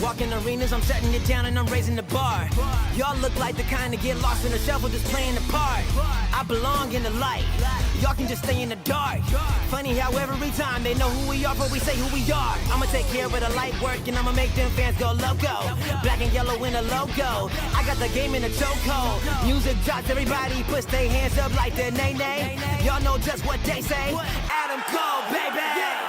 walk in arenas, I'm shutting it down and I'm raising the bar. Y'all look like the kind to get lost in the shuffle, just playing the part. I belong in the light, y'all can just stay in the dark. Funny how every time they know who we are, but we say who we are. I'ma take care of the light work and I'ma make them fans go loco. Black and yellow in the logo, I got the game in the chokehold. Music drops, everybody puts their hands up like the nay-nay. Y'all know just what they say, Adam Cole, baby.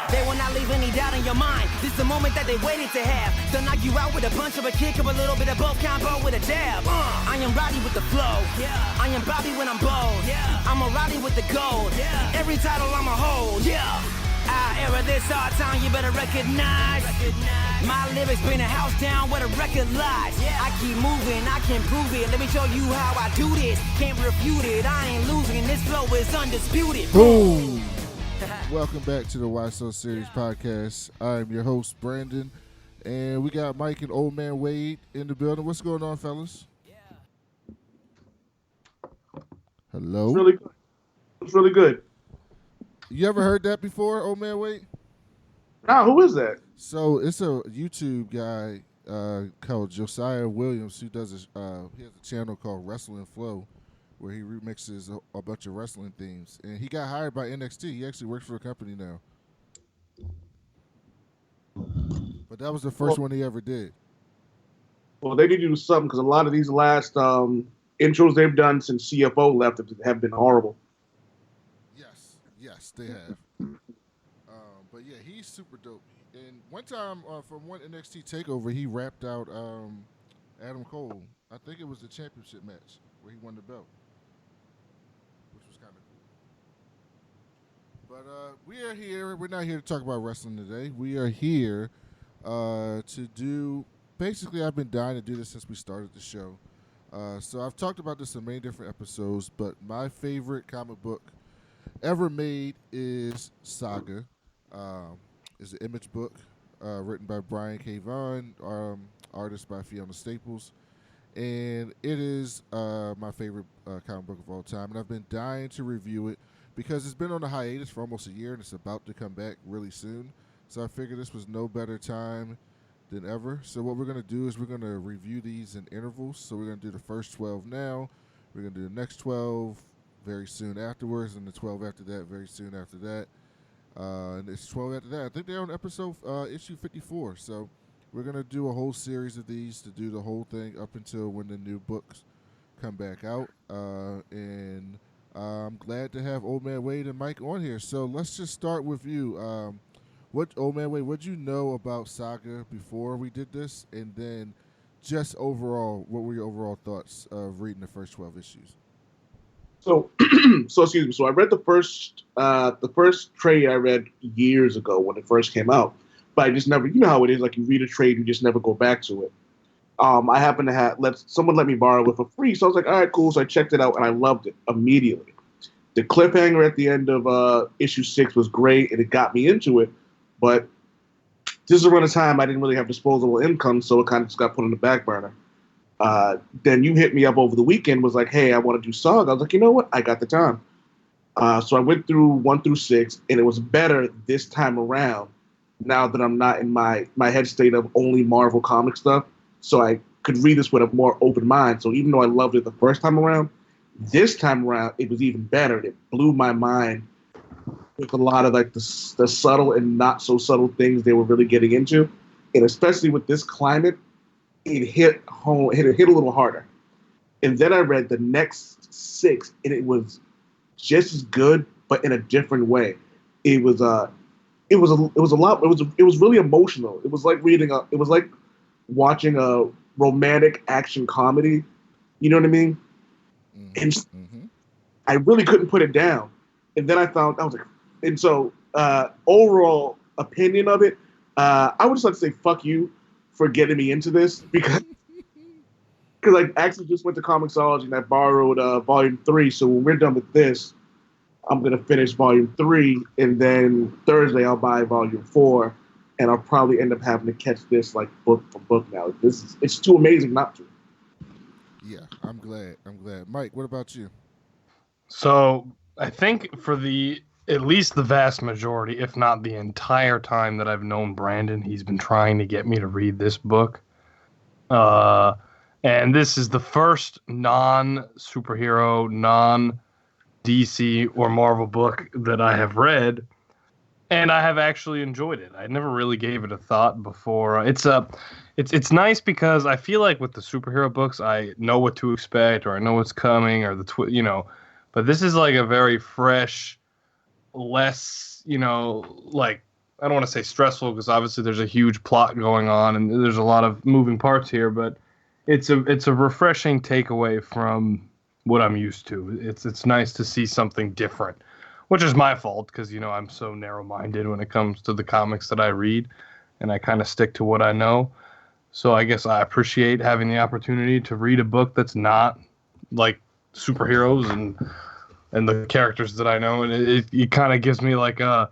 They will not leave any doubt in your mind. This the moment that they waited to have. They'll knock you out with a punch or a kick or a little bit of both, combo with a jab. I am Roddy with the flow. I am Bobby when I'm bold. I'm a Roddy with the gold. Every title I'ma hold. Our era, this our time, you better recognize. My lyrics bring the house down where the record lies. I keep moving, I can prove it. Let me show you how I do this. Can't refute it, I ain't losing. This flow is undisputed. Boom. Welcome back to the Why So Serious podcast. I'm your host, Brandon, and we got Mike and Old Man Wade in the building. What's going on, fellas? Hello? It's really good. It's really good. You ever heard that before, Old Man Wade? Nah, who is that? So it's a YouTube guy called Josiah Williams who does he has a channel called Wrestling Flow, where he remixes a bunch of wrestling themes. And he got hired by NXT. He actually works for a company now. But that was the first one he ever did. Well, they need to do something because a lot of these last intros they've done since CFO left have been horrible. Yes, they have. But yeah, he's super dope. And one time from one NXT TakeOver, he rapped out Adam Cole. I think it was the championship match where he won the belt, which was kind of cool. But we are here. We're not here to talk about wrestling today. We are here to do. Basically, I've been dying to do this since we started the show. So I've talked about this in many different episodes, but my favorite comic book ever made is Saga. It's an image book written by Brian K. Vaughan, artist by Fiona Staples. And it is my favorite comic book of all time. And I've been dying to review it because it's been on a hiatus for almost a year and it's about to come back really soon. So I figured this was no better time than ever. So what we're going to do is we're going to review these in intervals. So we're going to do the first 12 now. We're going to do the next 12 very soon afterwards, and the 12 after that very soon after that. And it's 12 after that. I think they're on episode issue 54. So we're going to do a whole series of these to do the whole thing up until when the new books come back out. And I'm glad to have Old Man Wade and Mike on here. So let's just start with you. Old Man Wade, what did you know about Saga before we did this? And then just overall, what were your overall thoughts of reading the first 12 issues? So excuse me. So I read the first trade I read years ago when it first came out, but I just never. You know how it is. Like you read a trade, you just never go back to it. I happened to have someone let me borrow it for free, so I was like, all right, cool. So I checked it out and I loved it immediately. The cliffhanger at the end of issue 6 was great and it got me into it, but this is around a time I didn't really have disposable income, so it kind of just got put on the back burner. Then you hit me up over the weekend, was like, hey, I want to do Saga. I was like, you know what? I got the time. So I went through 1 through 6, and it was better this time around now that I'm not in my head state of only Marvel comic stuff. So I could read this with a more open mind. So even though I loved it the first time around, this time around, it was even better. It blew my mind with a lot of like the subtle and not so subtle things they were really getting into. And especially with this climate, it hit home, hit a little harder. And then I read the next 6, and it was just as good, but in a different way. It was really emotional. It was like watching a romantic action comedy. You know what I mean? Mm-hmm. And I really couldn't put it down. And then I was like, and so overall opinion of it, I would just like to say fuck you for getting me into this because I actually just went to Comixology and I borrowed volume 3. So when we're done with this, I'm gonna finish volume 3, and then Thursday I'll buy volume 4, and I'll probably end up having to catch this like book for book now. It's too amazing not to. Yeah, I'm glad. Mike, what about you? So I think for at least the vast majority, if not the entire time that I've known Brandon, he's been trying to get me to read this book. And this is the first non-superhero, non-DC or Marvel book that I have read, and I have actually enjoyed it. I never really gave it a thought before. It's nice because I feel like with the superhero books, I know what to expect, or I know what's coming, or but this is like a very fresh, less, like, I don't want to say stressful because obviously there's a huge plot going on and there's a lot of moving parts here, but it's a refreshing takeaway from what I'm used to. It's nice to see something different, which is my fault because I'm so narrow-minded when it comes to the comics that I read, and I kind of stick to what I know. So I guess I appreciate having the opportunity to read a book that's not like superheroes and the characters that I know, and it kind of gives me like a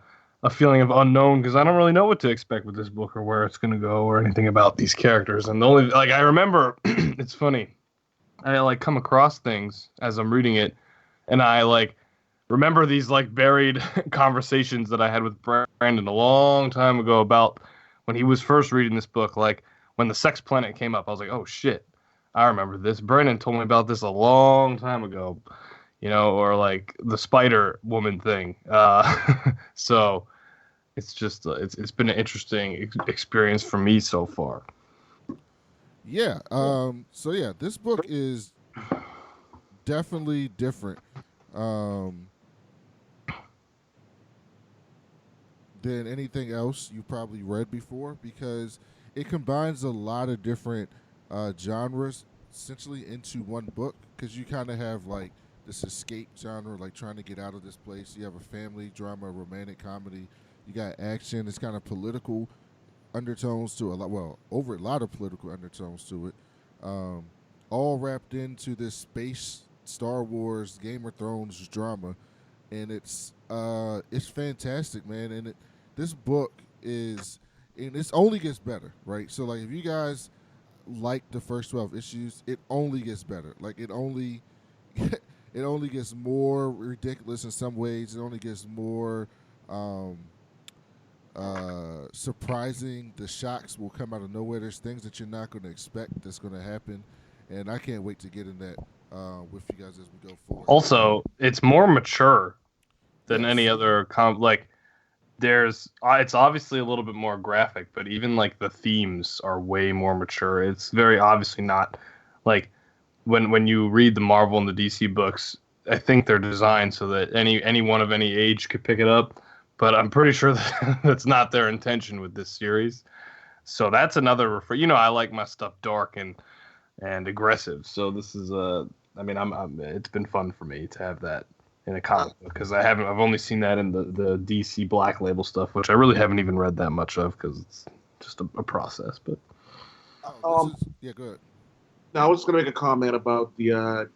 feeling of unknown because I don't really know what to expect with this book or where it's going to go or anything about these characters. And the only, like, I remember, it's funny, I like come across things as I'm reading it, and I like remember these like buried conversations that I had with Brandon a long time ago about when he was first reading this book. Like when the Sex Planet came up, I was like, oh shit, I remember this. Brandon told me about this a long time ago. Or like the Spider Woman thing. So it's just it's been an interesting experience for me so far. Yeah. So yeah, this book is definitely different than anything else you probably read before because it combines a lot of different genres essentially into one book because you kind of have like this escape genre, like trying to get out of this place. You have a family drama, romantic comedy. You got action. It's kind of political undertones to a lot. Well, over a lot of political undertones to it. All wrapped into this space Star Wars, Game of Thrones drama, and it's fantastic, man. And this book is, and it only gets better, right? So like, if you guys like the first 12 issues, it only gets better. Like it only gets more ridiculous in some ways. It only gets more surprising. The shocks will come out of nowhere. There's things that you're not going to expect that's going to happen, and I can't wait to get in that with you guys as we go forward. Also, it's more mature than Yes. any other like. It's obviously a little bit more graphic, but even like the themes are way more mature. It's very obviously not like when you read the Marvel and the DC books, I think they're designed so that anyone of any age could pick it up. But I'm pretty sure that that's not their intention with this series. So that's another I like my stuff dark and aggressive. So this is I mean, it's been fun for me to have that in a comic book because I've only seen that in the DC Black Label stuff, which I really haven't even read that much of because it's just a process. But yeah, go ahead. Now, I was going to make a comment about the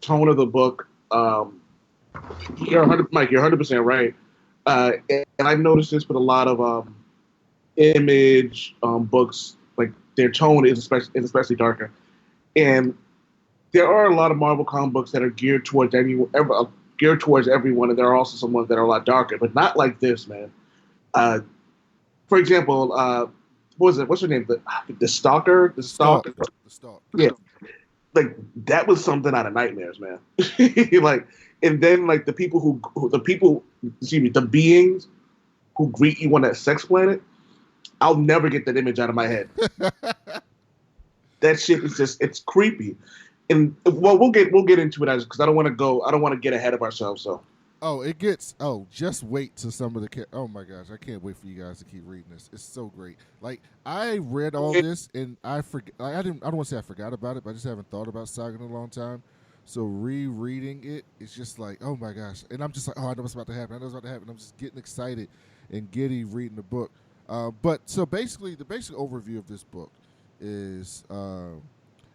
tone of the book. Mike, you're 100% right. And I've noticed this with a lot of image books, like their tone is especially darker. And there are a lot of Marvel comic books that are geared towards everyone, and there are also some ones that are a lot darker, but not like this, man. For example, what was it? What's her name? The Stalker. The Stalker. The Stalk. Yeah, like that was something out of nightmares, man. Like, and then like the beings who greet you on that sex planet. I'll never get that image out of my head. That shit is it's creepy. And well, we'll get into it because I don't want to get ahead of ourselves. So. Just wait till some of the oh my gosh, I can't wait for you guys to keep reading this. It's so great. Like I read all this and I forget. I don't want to say I forgot about it, but I just haven't thought about Saga in a long time. So rereading it, it's just like, oh my gosh, and I'm just like, oh, I know what's about to happen. I'm just getting excited and giddy reading the book. But so basically, the basic overview of this book is.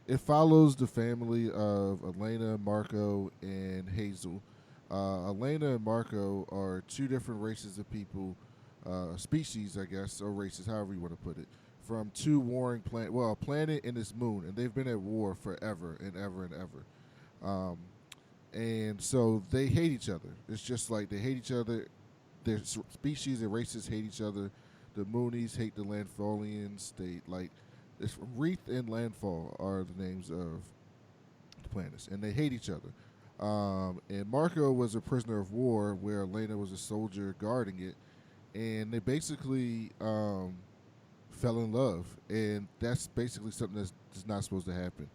It follows the family of Alana, Marko, and Hazel. Alana and Marko are two different races of people, species, I guess, or races, however you want to put it, from two warring planets. Well, a planet and its moon, and they've been at war forever and ever and ever. And so they hate each other. It's just like they hate each other. Their species and races hate each other. The Moonies hate the Landfallians. It's Wreath and Landfall are the names of the planets, and they hate each other. And Marko was a prisoner of war, where Alana was a soldier guarding it, and they basically fell in love, and that's basically something that's just not supposed to happen.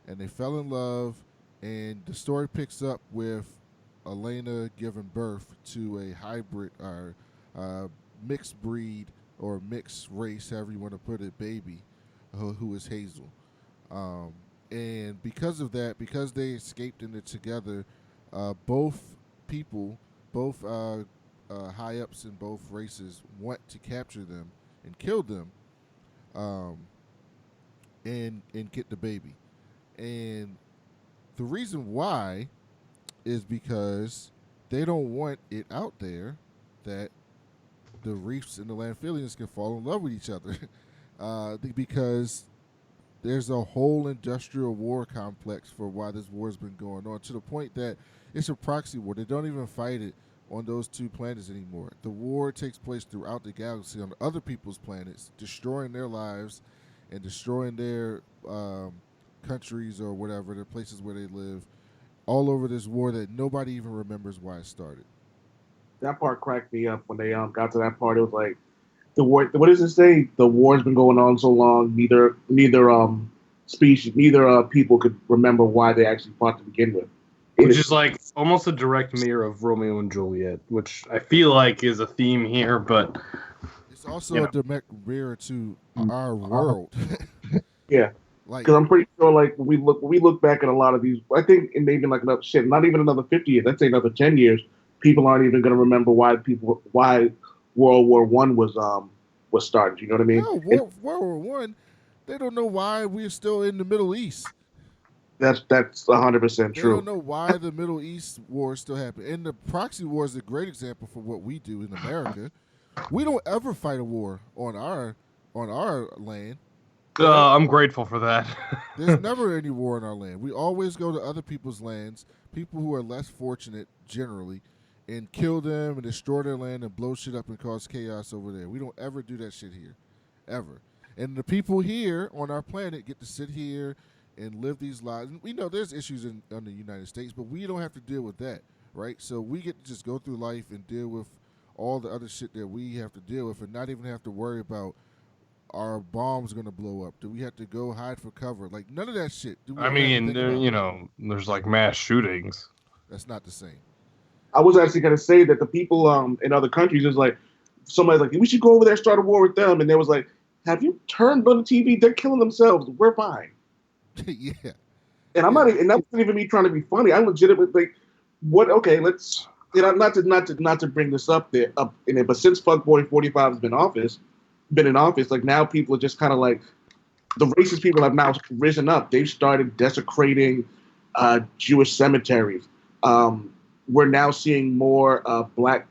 And they fell in love, and the story picks up with Alana giving birth to a hybrid or mixed breed or mixed race, however you want to put it, baby, who is Hazel. And because of that, because they escaped in it together, both people, both high ups in both races, want to capture them and kill them, and get the baby. And the reason why is because they don't want it out there that the Reefs and the Landfillians can fall in love with each other, because there's a whole industrial war complex for why this war's been going on, to the point that it's a proxy war. They don't even fight it on those two planets anymore. The war takes place throughout the galaxy on other people's planets, destroying their lives and destroying their countries or whatever, the places where they live, all over this war that nobody even remembers why it started. That part cracked me up when they got to that part. It was like the war. What does it say? The war's been going on so long. Neither people could remember why they actually fought to begin with. Which is like almost a direct mirror of Romeo and Juliet, which I feel like is a theme here, but it's also a direct mirror to our world. Yeah, like, because I'm pretty sure, like when we look back at a lot of these, I think it may be like another shit, not even another 50 years. Let's say another 10 years. People aren't even going to remember why World War One was started. You know what I mean? No, World War One. They don't know why we're still in the Middle East. That's 100% true. They don't know why the Middle East war still happened. And the proxy war is a great example for what we do in America. We don't ever fight a war on our land. I'm grateful for that. There's never any war on our land. We always go to other people's lands, people who are less fortunate generally, and kill them and destroy their land and blow shit up and cause chaos over there. We don't ever do that shit here, ever. And the people here on our planet get to sit here and live these lives. And we know there's issues in the United States, but we don't have to deal with that, right? So we get to just go through life and deal with all the other shit that we have to deal with, and not even have to worry about our bombs going to blow up. Do we have to go hide for cover? Like, none of that shit. I mean, there's like mass shootings. That's not the same. I was actually going to say that the people in other countries is like, somebody's like, we should go over there and start a war with them. And they was like, have you turned on the TV? They're killing themselves. We're fine. Yeah. And I'm not, and that wasn't even me trying to be funny. I legitimately like, what? Okay, let's, not to bring this up in it, but since Fuckboy 45 has been in office, like now people are just kind of like, the racist people have now risen up. They've started desecrating Jewish cemeteries. We're now seeing more black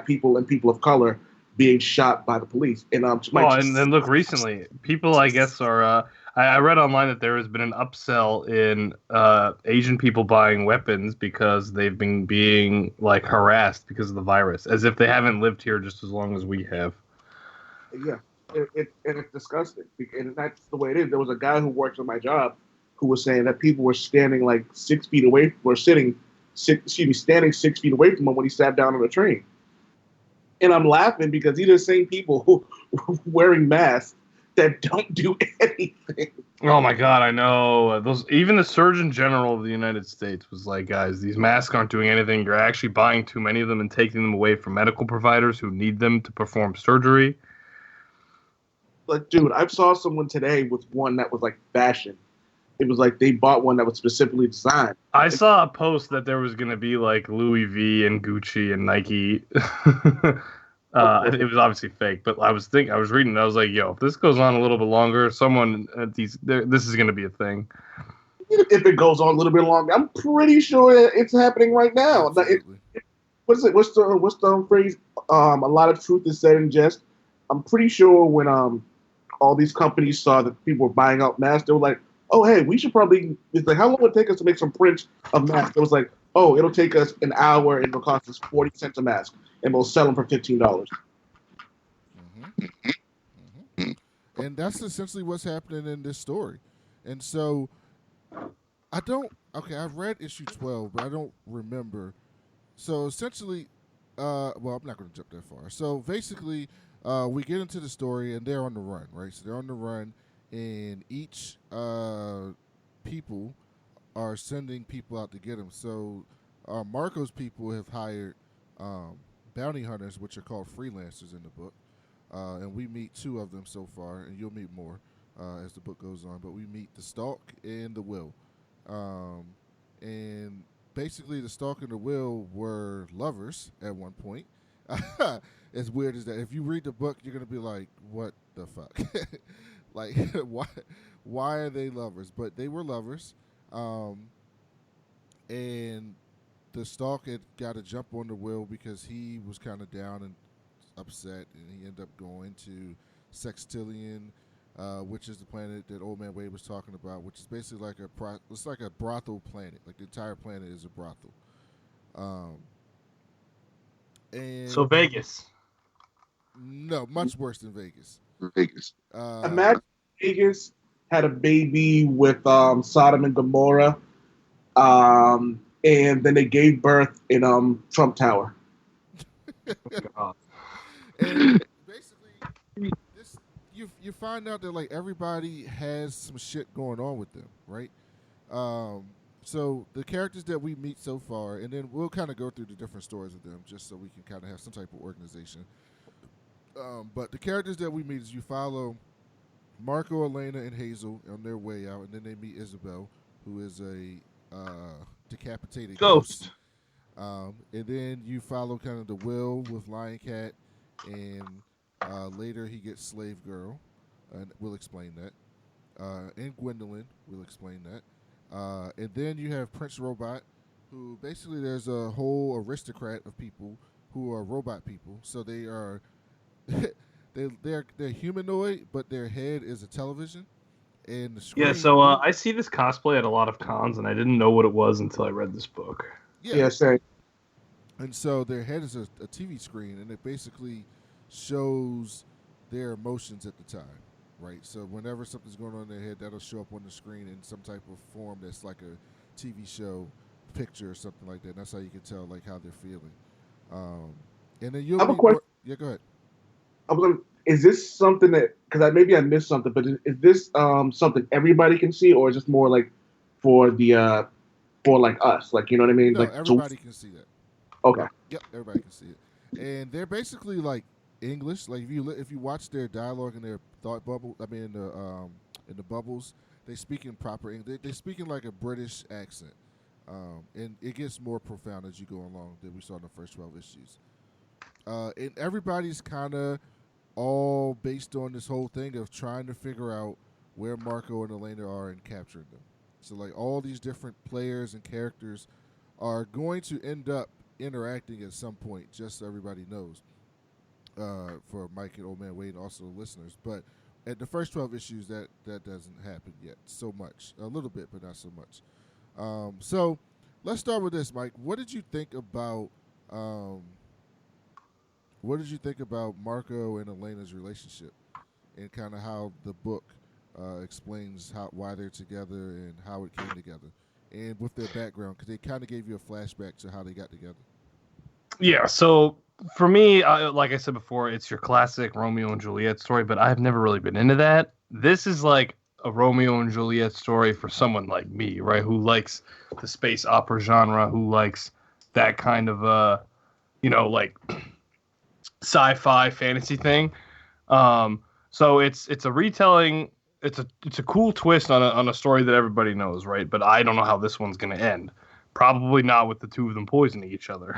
people and people of color being shot by the police. And and then look, recently, people I guess are. I read online that there has been an upsell in Asian people buying weapons because they've been being like harassed because of the virus, as if they haven't lived here just as long as we have. Yeah, and it's disgusting, and that's the way it is. There was a guy who works on my job who was saying that people were standing like 6 feet away, standing 6 feet away from him when he sat down on the train. And I'm laughing because these are the same people who are wearing masks that don't do anything. Oh my God, I know. Even the Surgeon General of the United States was like, guys, these masks aren't doing anything. You're actually buying too many of them and taking them away from medical providers who need them to perform surgery. Like, dude, I saw someone today with one that was like fashion. It was like they bought one that was specifically designed. I saw a post that there was going to be like Louis V and Gucci and Nike. It was obviously fake, but I was reading it. I was like, yo, if this goes on a little bit longer, this is going to be a thing. If it goes on a little bit longer, I'm pretty sure it's happening right now. What's the phrase? A lot of truth is said in jest. I'm pretty sure when all these companies saw that people were buying out masks, they were like, oh, hey, we should probably, it's like, how long would it take us to make some prints of masks? It was like, oh, it'll take us an hour and it'll cost us 40 cents a mask, and we'll sell them for $15. And that's essentially what's happening in this story. And so I've read issue 12, but I don't remember. So essentially, well, I'm not going to jump that far. So basically, we get into the story, and they're on the run, right? So they're on the run, and each people are sending people out to get them. So Marko's people have hired bounty hunters, which are called freelancers in the book. And we meet 2 of them so far, and you'll meet more as the book goes on. But we meet the Stalk and the Will. And basically, the Stalk and the Will were lovers at one point. As weird as that. If you read the book, you're going to be like, what the fuck? Like, why are they lovers? But they were lovers. And the Stalk had got to jump on the Will because he was kind of down and upset, and he ended up going to Sextillion, which is the planet that Old Man Wade was talking about, which is basically like it's like a brothel planet. Like the entire planet is a brothel. And So Vegas. No, much worse than Vegas. Vegas. Imagine Vegas had a baby with Sodom and Gomorrah, and then they gave birth in Trump Tower. And basically, you find out that like everybody has some shit going on with them, right? So the characters that we meet so far, and then we'll kind of go through the different stories of them, just so we can kind of have some type of organization. But the characters that we meet is you follow Marko, Alana, and Hazel on their way out, and then they meet Isabel, who is a decapitated ghost. And then you follow kind of the Will with Lion Cat, and later he gets Slave Girl, and we'll explain that. And Gwendolyn, we'll explain that. And then you have Prince Robot, who basically there's a whole aristocrat of people who are robot people. So they are they're humanoid, but their head is a television. And the screen. Yeah, so I see this cosplay at a lot of cons, and I didn't know what it was until I read this book. Yeah, same. And so their head is a TV screen, and it basically shows their emotions at the time, right? So whenever something's going on in their head, that'll show up on the screen in some type of form that's like a TV show picture or something like that. And that's how you can tell like how they're feeling. And then you'll I have a question. Yeah, go ahead. Is this something that, because maybe I missed something, but is this something everybody can see, or is this more like for the for like us, like, you know what I mean? No, like everybody can see that. Okay. Yep, everybody can see it, and they're basically like English. Like if you watch their dialogue and their thought bubble, in the bubbles, they speak in proper English. They speak in like a British accent, and it gets more profound as you go along than we saw in the first 12 issues. And everybody's kind of all based on this whole thing of trying to figure out where Marko and Alana are and capturing them. So like all these different players and characters are going to end up interacting at some point, just so everybody knows. For Mike and Old Man Wade and also the listeners. But at the first 12 issues, that doesn't happen yet so much. A little bit, but not so much. So let's start with this, Mike. What did you think about Marko and Elena's relationship, and kind of how the book explains why they're together and how it came together, and with their background, because they kind of gave you a flashback to how they got together. Yeah, so for me, like I said before, it's your classic Romeo and Juliet story, but I've never really been into that. This is like a Romeo and Juliet story for someone like me, right, who likes the space opera genre, who likes that kind of, like sci-fi fantasy thing. So it's a retelling. It's a cool twist on a story that everybody knows, right? But I don't know how this one's going to end. Probably not with the two of them poisoning each other.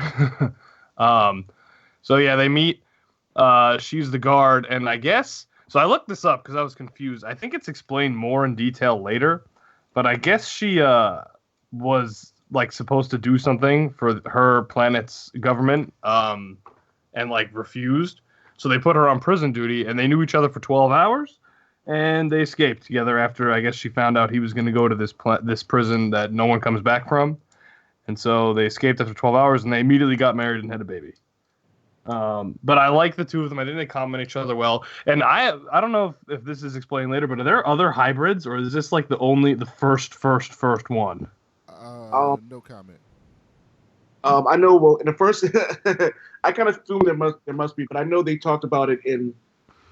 So yeah, they meet. She's the guard, and I guess so. I looked this up because I was confused. I think it's explained more in detail later, but I guess she was like supposed to do something for her planet's government, and like refused. So they put her on prison duty, and they knew each other for 12 hours. And they escaped together after, I guess, she found out he was going to go to this prison that no one comes back from. And so they escaped after 12 hours, and they immediately got married and had a baby. But I like the two of them. I think they complement each other well. And I don't know if this is explained later, but are there other hybrids, or is this like the first one? No comment. I know. Well, in the first, I kind of assume there must be, but I know they talked about it in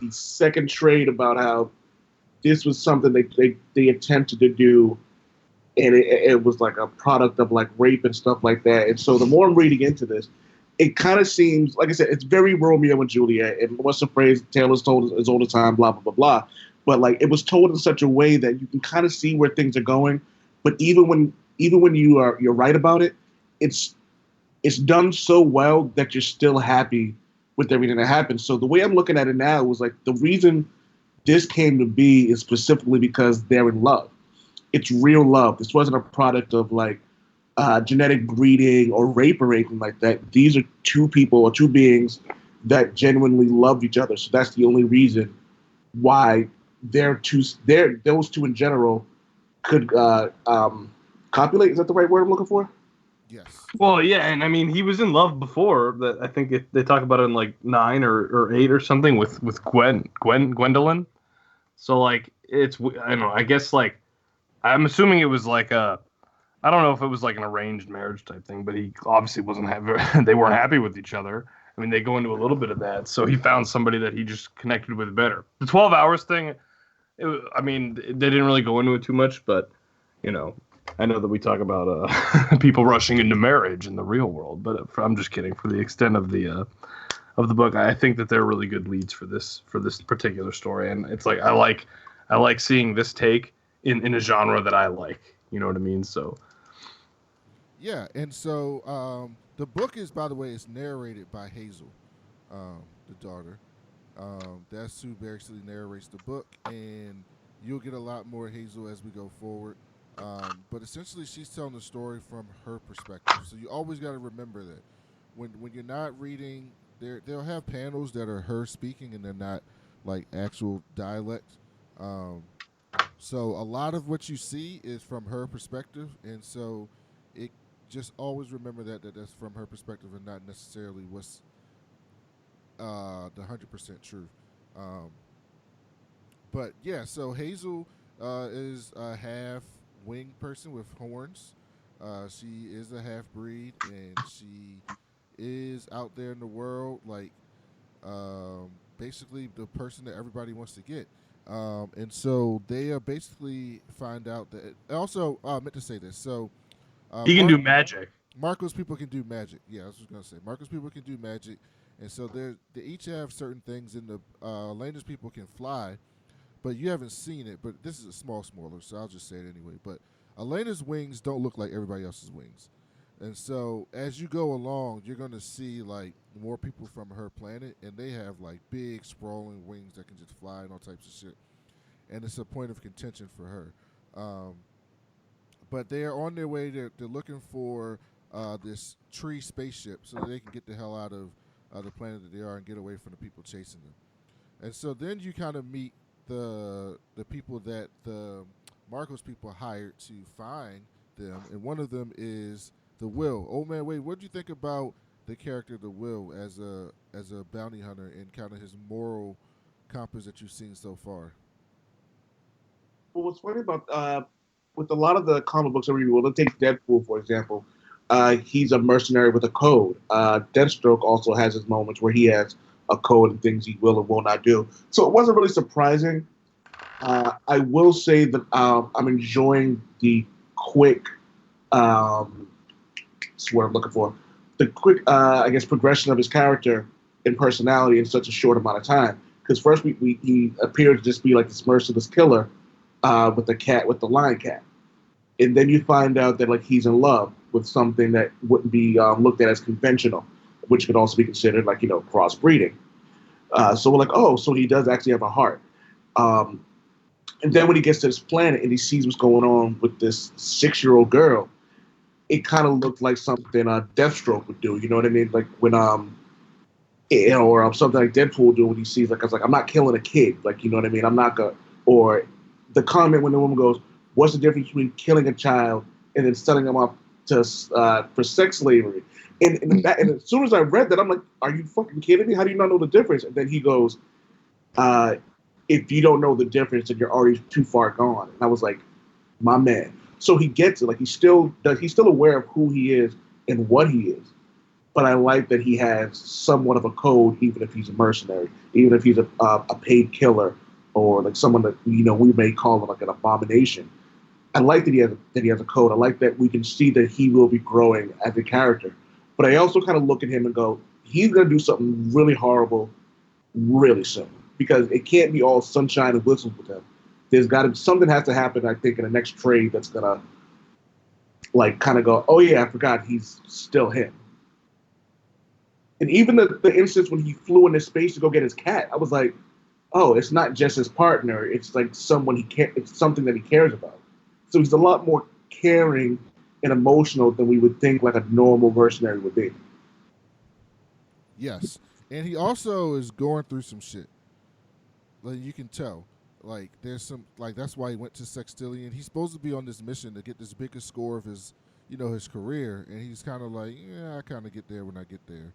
the second trade about how this was something they attempted to do, and it was like a product of like rape and stuff like that. And so the more I'm reading into this, it kind of seems, like I said, it's very Romeo and Juliet. And what's the phrase? Taylor's told us all the time, blah blah blah blah. But like it was told in such a way that you can kind of see where things are going. But even when you're right about it, it's done so well that you're still happy with everything that happens. So the way I'm looking at it now was like the reason this came to be is specifically because they're in love. It's real love. This wasn't a product of like genetic breeding or rape or anything like that. These are two people or two beings that genuinely love each other. So that's the only reason why those two in general could copulate. Is that the right word I'm looking for? Yes. Well, yeah, and I mean, he was in love before. That I think they talk about it in like 9 or 8 or something with Gwendolyn. So like it's, I don't know. I guess like I'm assuming it was like a, I don't know if it was like an arranged marriage type thing, but he obviously wasn't happy. They weren't happy with each other. I mean, they go into a little bit of that. So he found somebody that he just connected with better. The 12 hours thing, I mean, they didn't really go into it too much, but you know. I know that we talk about people rushing into marriage in the real world, but I'm just kidding. For the extent of the book, I think that they're really good leads for this particular story, and it's like I like seeing this take in a genre that I like. You know what I mean? So yeah, and so the book is, by the way, it's narrated by Hazel, the daughter. That's who basically narrates the book, and you'll get a lot more Hazel as we go forward. But essentially, she's telling the story from her perspective. So you always got to remember that when you're not reading, they'll have panels that are her speaking and they're not like actual dialect. So a lot of what you see is from her perspective, and so it just always remember that's from her perspective and not necessarily what's the 100% truth. But yeah, so Hazel is a half winged person with horns. She is a half breed, and she is out there in the world, like basically the person that everybody wants to get. And so they basically find out that. Also, I meant to say this. So he can do magic. Marco's people can do magic. Yeah, I was just gonna say Marco's people can do magic, and so they each have certain things. In the Elena's people can fly. But you haven't seen it, but this is a small spoiler, so I'll just say it anyway. But Elena's wings don't look like everybody else's wings. And so as you go along, you're going to see, like, more people from her planet, and they have, like, big, sprawling wings that can just fly and all types of shit. And it's a point of contention for her. But they are on their way. They're looking for this tree spaceship so that they can get the hell out of the planet that they are and get away from the people chasing them. And so then you kind of meet the people that the Marco's people hired to find them, and one of them is the Will. Oh man, wait, what do you think about the character the Will as a bounty hunter and kind of his moral compass that you've seen so far? Well, what's funny about with a lot of the comic books I read, well, let's take Deadpool for example. He's a mercenary with a code. Deathstroke also has his moments where he has a code and things he will and will not do. So it wasn't really surprising. I will say that I'm enjoying the quick, that's what I'm looking for, the quick, I guess, progression of his character and personality in such a short amount of time. Because first he appeared to just be like this merciless killer with the lion cat. And then you find out that like he's in love with something that wouldn't be looked at as conventional, which could also be considered like, crossbreeding. So we're like, oh, so he does actually have a heart. And then when he gets to this planet and he sees what's going on with this 6-year-old girl, it kind of looked like something Deathstroke would do. You know what I mean? Like when, or something like Deadpool would do when he sees, like, I was like, I'm not killing a kid. Like, you know what I mean? I'm not going to, or the comment when the woman goes, what's the difference between killing a child and then selling them off for sex slavery. And as soon as I read that, I'm like, are you fucking kidding me? How do you not know the difference? And then he goes, if you don't know the difference, then you're already too far gone. And I was like, my man. So he gets it. Like he's still aware of who he is and what he is. But I like that he has somewhat of a code, even if he's a mercenary, even if he's a paid killer, or like someone that we may call him like an abomination. I like that he has a code. I like that we can see that he will be growing as a character. But I also kind of look at him and go, he's gonna do something really horrible, really soon, because it can't be all sunshine and whistles with him. Something has to happen, I think, in the next trade that's gonna like kind of go, oh yeah, I forgot he's still him. And even the instance when he flew into space to go get his cat, I was like, oh, it's not just his partner. It's like it's something that he cares about. So he's a lot more caring and emotional than we would think like a normal mercenary would be. Yes. And he also is going through some shit. Like you can tell. Like there's some that's why he went to Sextillion. He's supposed to be on this mission to get this biggest score of his his career, and he's kind of like, yeah, I kind of get there when I get there.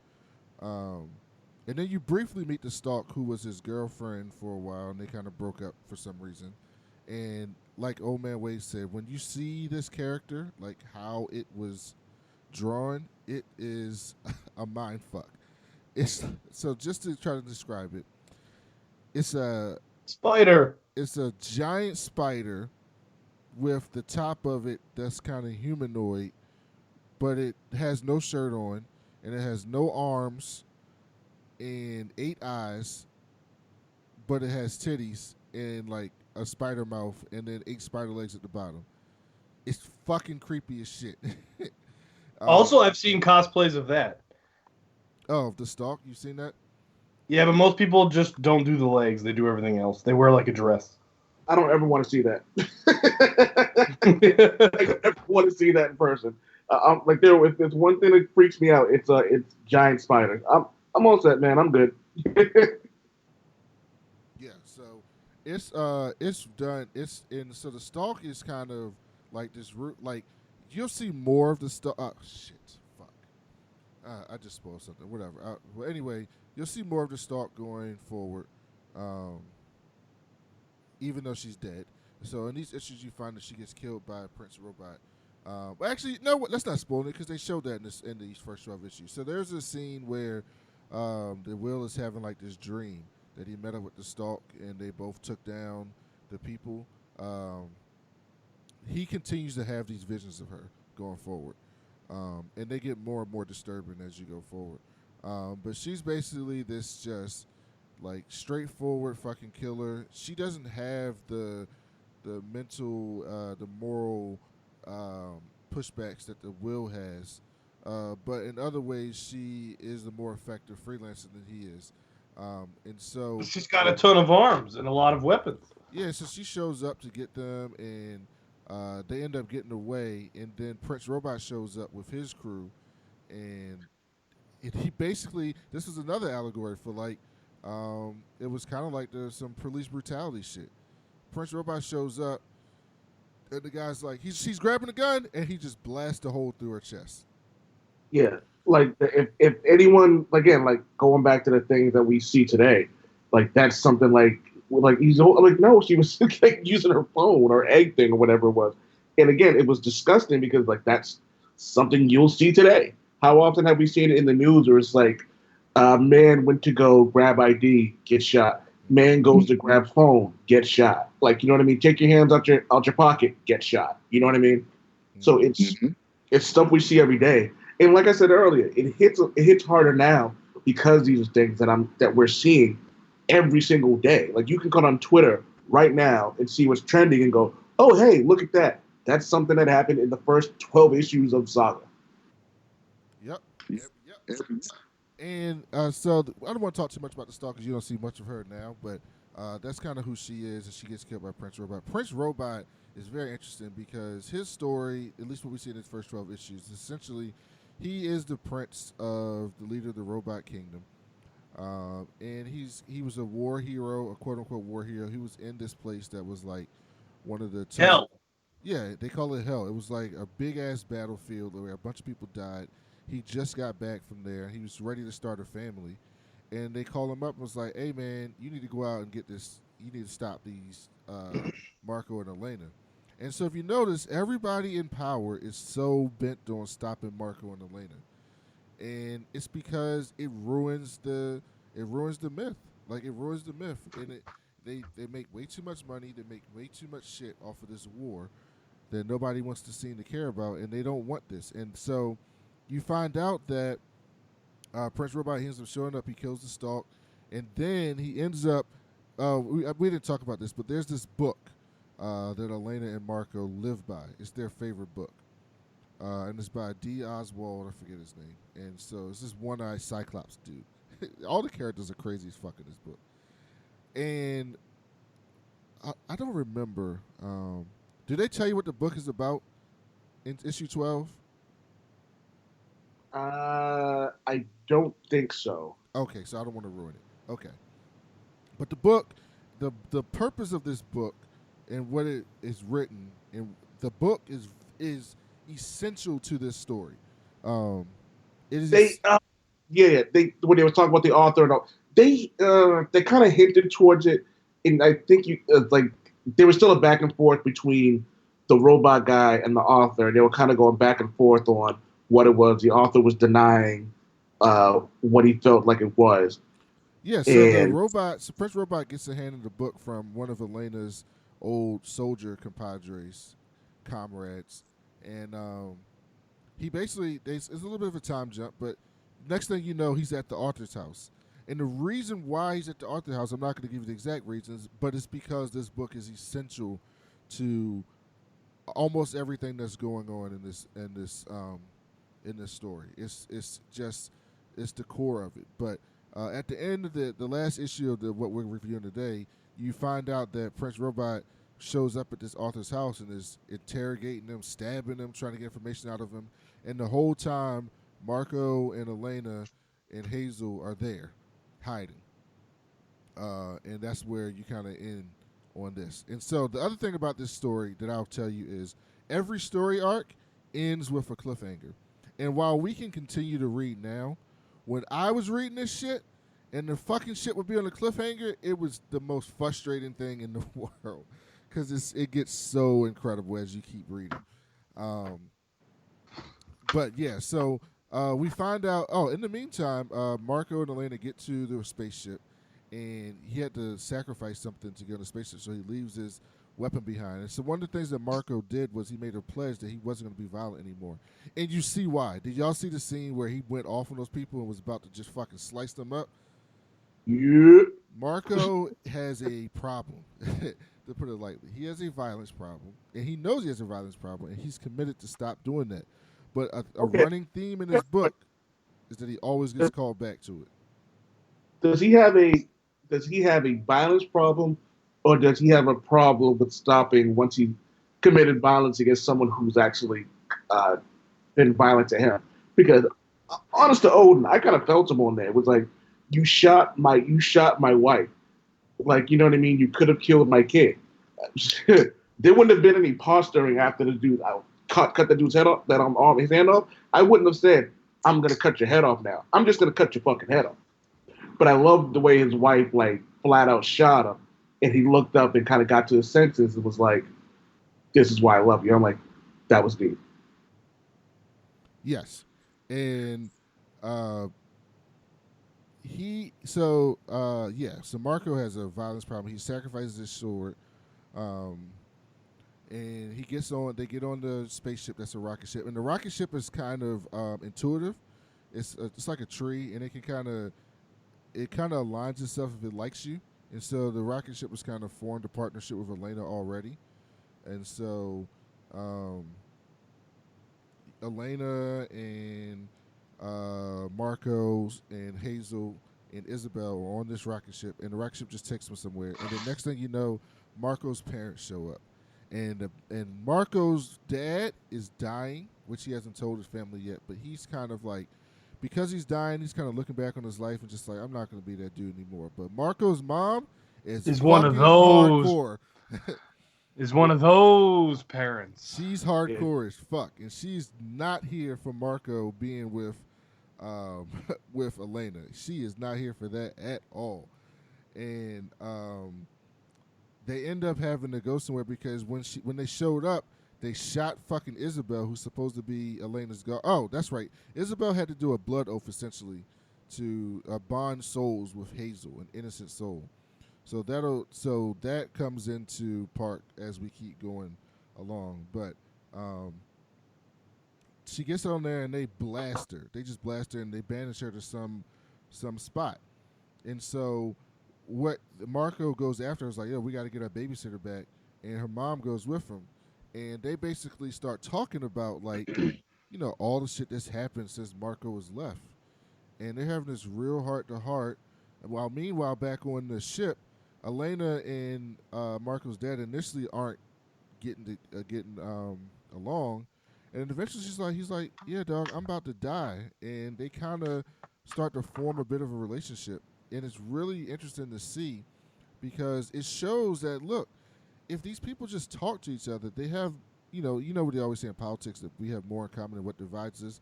And then you briefly meet the Stalk, who was his girlfriend for a while, and they kind of broke up for some reason. And like Old Man Wade said, when you see this character, like how it was drawn, it is a mind fuck. So just to try to describe it, it's a spider. It's a giant spider with the top of it that's kind of humanoid, but it has no shirt on, and it has no arms and 8 eyes, but it has titties and like a spider mouth and then 8 spider legs at the bottom. It's fucking creepy as shit. Also, I've seen cosplays of that. Oh, the Stalk? You seen that? Yeah, but most people just don't do the legs. They do everything else. They wear like a dress. I don't ever want to see that. I don't ever want to see that in person. Like if there's one thing that freaks me out, it's giant spiders. I'm all set, man. I'm good. Yeah, so it's done. So the Stalk is kind of like this root. Like you'll see more of the Stalk. Oh shit, fuck. I just spoiled something. Whatever. Well, anyway, you'll see more of the Stalk going forward. Even though she's dead. So in these issues, you find that she gets killed by Prince Robot. But actually, no, let's not spoil it because they showed that in these first 12 issues. So there's a scene where the Will is having like this dream that he met up with the Stalk and they both took down the people. He continues to have these visions of her going forward. And they get more and more disturbing as you go forward. But she's basically this just like straightforward fucking killer. She doesn't have the mental, the moral pushbacks that the Will has. But in other ways, she is the more effective freelancer than he is. And so she's got a ton of arms and a lot of weapons. Yeah, so she shows up to get them, and they end up getting away. And then Prince Robot shows up with his crew, and he basically, this is another allegory for like, it was kind of like there's some police brutality shit. Prince Robot shows up, and the guy's like, she's grabbing a gun, and he just blasts a hole through her chest. Yeah, like if anyone, again, like going back to the things that we see today, like that's something like he's like, no, she was like using her phone or egg thing or whatever it was. And again, it was disgusting because like that's something you'll see today. How often have we seen it in the news where it's like, man went to go grab ID, get shot. Man goes to grab phone, get shot. Like, you know what I mean? Take your hands out your pocket, get shot. You know what I mean? Mm-hmm. So it's stuff we see every day. And like I said earlier, it hits harder now because these are things that we're seeing every single day. Like you can go on Twitter right now and see what's trending and go, oh hey, look at that. That's something that happened in the first 12 issues of Saga. Yep. And so I don't want to talk too much about the Stalk because you don't see much of her now, but that's kind of who she is, and she gets killed by Prince Robot. Prince Robot is very interesting because his story, at least what we see in his first 12 issues, essentially he is the prince of the leader of the Robot Kingdom. And he was a war hero, a quote-unquote war hero. He was in this place that was like one of the... Hell. Yeah, they call it hell. It was like a big ass battlefield where a bunch of people died. He just got back from there. He was ready to start a family, and they called him up and was like, "Hey man, you need to go out and get this. You need to stop these Marko and Alana." And so if you notice, everybody in power is so bent on stopping Marko and Alana, and it's because it ruins the myth. Like it ruins the myth, and they make way too much money. They make way too much shit off of this war that nobody wants to seem to care about, and they don't want this. And so you find out that Prince Robot ends up showing up. He kills the Stalk, and then he ends up. We didn't talk about this, but there's this book that Alana and Marko live by. It's their favorite book, and it's by D. Oswald. I forget his name. And so it's this one-eyed Cyclops dude. All the characters are crazy as fuck in this book. And I don't remember. Did they tell you what the book is about in issue 12? I don't think so. Okay, so I don't want to ruin it. Okay. But the book, the purpose of this book and what it is written, and the book is essential to this story. It is When they were talking about the author and all, they kind of hinted towards it, and I think there was still a back and forth between the robot guy and the author. They were kind of going back and forth on what it was. The author was denying what he felt like it was. Yeah, so Prince Robot gets a hand in the book from one of Elena's old soldier comrades, and he basically it's a little bit of a time jump, but next thing you know, he's at the author's house. And the reason why he's at the author's house, I'm not going to give you the exact reasons, but it's because this book is essential to almost everything that's going on in this story. It's the core of it. But at the end of the last issue of what we're reviewing today, you find out that Prince Robot shows up at this author's house and is interrogating them, stabbing them, trying to get information out of him. And the whole time, Marko and Alana and Hazel are there, hiding. And that's where you kind of end on this. And so the other thing about this story that I'll tell you is every story arc ends with a cliffhanger. And while we can continue to read now, when I was reading this shit and the fucking shit would be on a cliffhanger, it was the most frustrating thing in the world because it gets so incredible as you keep reading. But yeah, so we find out. Oh, in the meantime, Marko and Alana get to the spaceship, and he had to sacrifice something to get on the spaceship, so he leaves his weapon behind. And so one of the things that Marko did was he made a pledge that he wasn't going to be violent anymore. And you see why. Did y'all see the scene where he went off on those people and was about to just fucking slice them up? Yeah. Marko has a problem, to put it lightly. He has a violence problem, and he knows he has a violence problem, and he's committed to stop doing that. But a running theme in his book is that he always gets called back to it. Does he have a violence problem, or does he have a problem with stopping once he committed violence against someone who's actually been violent to him? Because honest to Odin, I kind of felt him on there. It was like, you shot my wife. Like, you know what I mean? You could have killed my kid. There wouldn't have been any posturing after the dude cut the dude's head off, his hand off. I wouldn't have said, I'm going to cut your head off now. I'm just going to cut your fucking head off. But I love the way his wife, like, flat out shot him. And he looked up and kind of got to his senses and was like, this is why I love you. I'm like, that was deep. Yes. And so Marko has a violence problem. He sacrifices his sword. And they get on the spaceship that's a rocket ship. And the rocket ship is kind of intuitive. It's like a tree, and it kind of aligns itself if it likes you. And so the rocket ship was kind of formed a partnership with Alana already. And so Alana and Marko and Hazel and Isabel are on this rocket ship, and the rocket ship just takes them somewhere. And the next thing you know, Marko's parents show up. And Marko's dad is dying, which he hasn't told his family yet, but he's kind of like, because he's dying, he's kind of looking back on his life and just like, I'm not going to be that dude anymore. But Marko's mom is one of those. hardcore. is one of those parents. She's hardcore as fuck, and she's not here for Marko being with with Alana. She is not here for that at all. And they end up having to go somewhere because when they showed up, they shot fucking Isabel, who's supposed to be Elena's girl. Oh, that's right. Isabel had to do a blood oath essentially to bond souls with Hazel, an innocent soul. So that comes into part as we keep going along. But she gets on there and they blast her. They just blast her and they banish her to some spot. And so what Marko goes after is like, yo, we got to get our babysitter back. And her mom goes with him. And they basically start talking about, like, you know, all the shit that's happened since Marko was left. And they're having this real heart-to-heart. While meanwhile, back on the ship, Alana and Marko's dad initially aren't getting along. And eventually he's like, yeah, dog, I'm about to die. And they kind of start to form a bit of a relationship. And it's really interesting to see because it shows that, look, if these people just talk to each other, they have, you know what they always say in politics, that we have more in common than what divides us.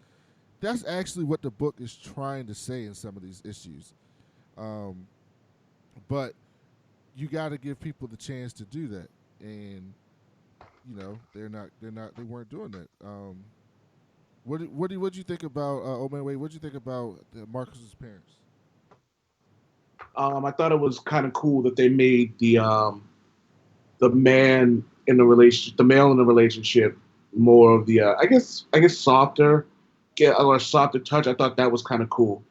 That's actually what the book is trying to say in some of these issues. But you got to give people the chance to do that. And, you know, they weren't doing that. What do you think about, oh man, wait, what do you think about Marcus's parents? I thought it was kind of cool that they made the man in the relationship, the male in the relationship, more of the I guess softer, or softer touch. I thought that was kind of cool.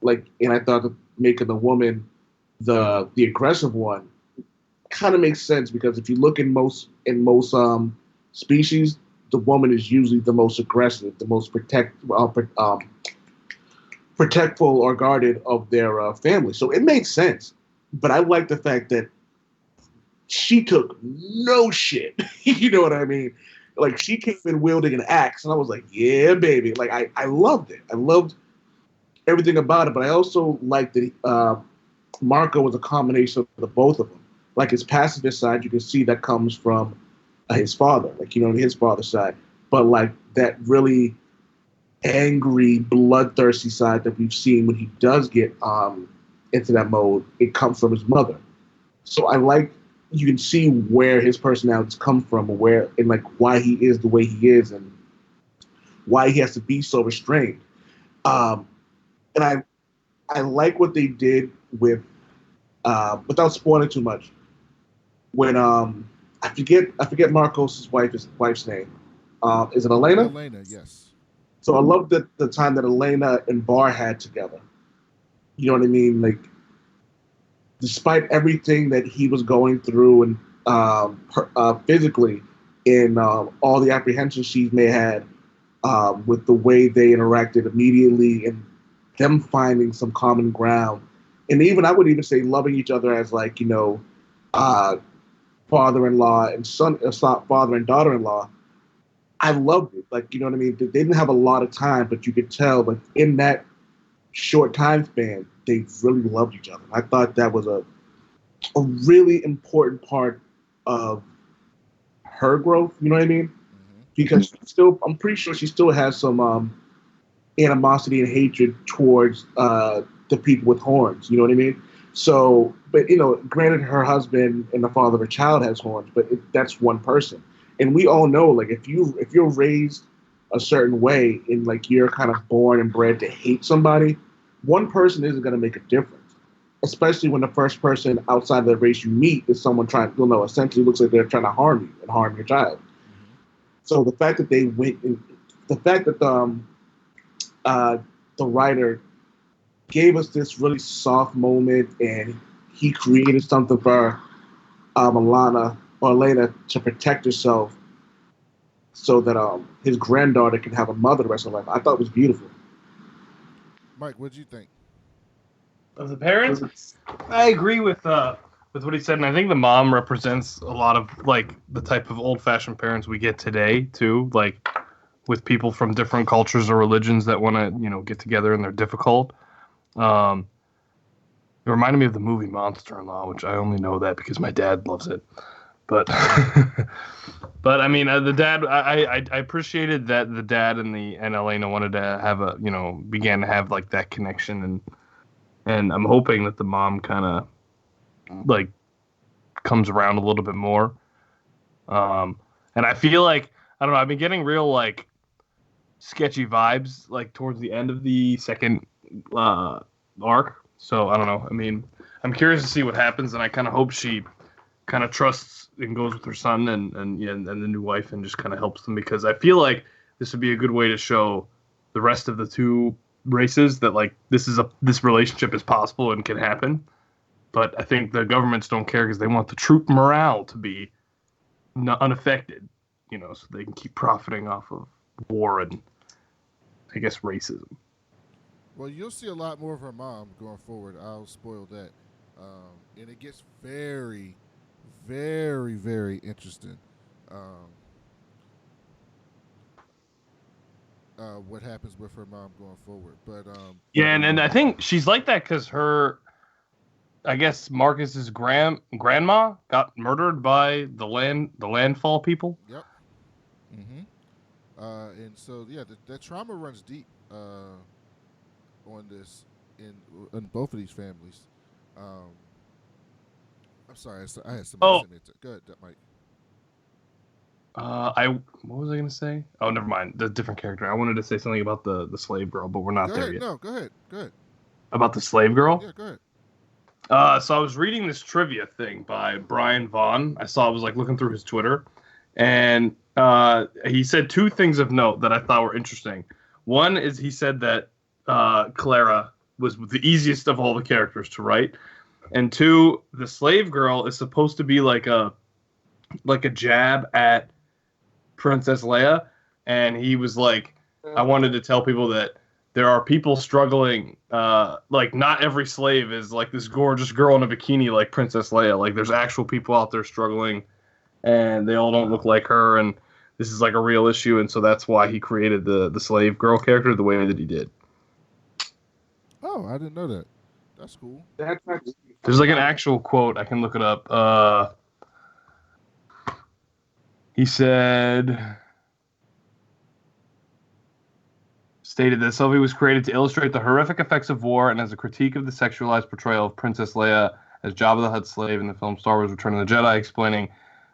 Like, and I thought that making the woman the aggressive one kind of makes sense because if you look in most species, the woman is usually the most aggressive, the most protectful or guarded of their family. So it makes sense. But I like the fact that she took no shit. You know what I mean? Like, she came in wielding an axe, and I was like, yeah, baby. Like, I loved it. I loved everything about it, but I also liked that Marko was a combination of the both of them. Like, his pacifist side, you can see that comes from his father, like, you know, his father's side. But, like, that really angry, bloodthirsty side that we've seen when he does get into that mode, it comes from his mother. So I like, you can see where his personalities come from, and like why he is the way he is, and why he has to be so restrained. And I like what they did with, without spoiling too much, when I forget Marcos' wife's name. Is it Alana? Alana, yes. So I love the time that Alana and Bar had together. You know what I mean? Like, despite everything that he was going through and physically, in all the apprehensions she may have had with the way they interacted immediately, and them finding some common ground, and even I would even say loving each other as, like, you know, father-in-law and father and daughter-in-law. I loved it. Like, you know what I mean? They didn't have a lot of time, but you could tell, like, in that short time span, they really loved each other. I thought that was a really important part of her growth. You know what I mean? Mm-hmm. Because I'm pretty sure she still has some animosity and hatred towards the people with horns. You know what I mean? So, but, you know, granted, her husband and the father of her child has horns, but that's one person. And we all know, like, if you're raised a certain way and, like, you're kind of born and bred to hate somebody, one person isn't going to make a difference, especially when the first person outside of the race you meet is someone essentially looks like they're trying to harm you and harm your child. Mm-hmm. So the fact that they went, and the fact that the writer gave us this really soft moment, and he created something for Alana to protect herself, so that his granddaughter can have a mother the rest of her life. I thought it was beautiful. Mike, what did you think of the parents? I agree with what he said, and I think the mom represents a lot of, like, the type of old-fashioned parents we get today too, like with people from different cultures or religions that want to, you know, get together and they're difficult. It reminded me of the movie Monster-in-Law, which I only know that because my dad loves it. But but I mean, the dad. I appreciated that the dad and Elena wanted to have began to have like that connection, and I'm hoping that the mom kind of like comes around a little bit more. And I feel like, I don't know, I've been getting real like sketchy vibes like towards the end of the second arc. So I don't know. I mean, I'm curious to see what happens, and I kind of hope she kind of trusts and goes with her son and the new wife and just kind of helps them, because I feel like this would be a good way to show the rest of the two races that like this relationship is possible and can happen. But I think the governments don't care because they want the troop morale to be unaffected, so they can keep profiting off of war and, I guess, racism. Well, you'll see a lot more of her mom going forward. I'll spoil that. And it gets very, very, very interesting. What happens with her mom going forward. But yeah, and I think she's like that because I guess Marcus's grandma got murdered by the landfall people. Yep. And so yeah, that trauma runs deep on this in both of these families. I'm sorry, I had some. Go ahead, Mike. What was I gonna say? Oh, never mind. The different character. I wanted to say something about the slave girl, but we're not there yet. No, go ahead. About the slave girl? Yeah, go ahead. So I was reading this trivia thing by Brian Vaughn. I was like looking through his Twitter, and he said two things of note that I thought were interesting. One is he said that Clara was the easiest of all the characters to write, and two, the slave girl is supposed to be like a jab at Princess Leia, and he was like, I wanted to tell people that there are people struggling, like not every slave is like this gorgeous girl in a bikini like Princess Leia. Like there's actual people out there struggling, and they all don't look like her, and this is like a real issue, and so that's why he created the slave girl character the way that he did. Oh, I didn't know that. That's cool. There's like an actual quote. I can look it up. He stated that Sylvie was created to illustrate the horrific effects of war and as a critique of the sexualized portrayal of Princess Leia as Jabba the Hutt's slave in the film Star Wars Return of the Jedi, explaining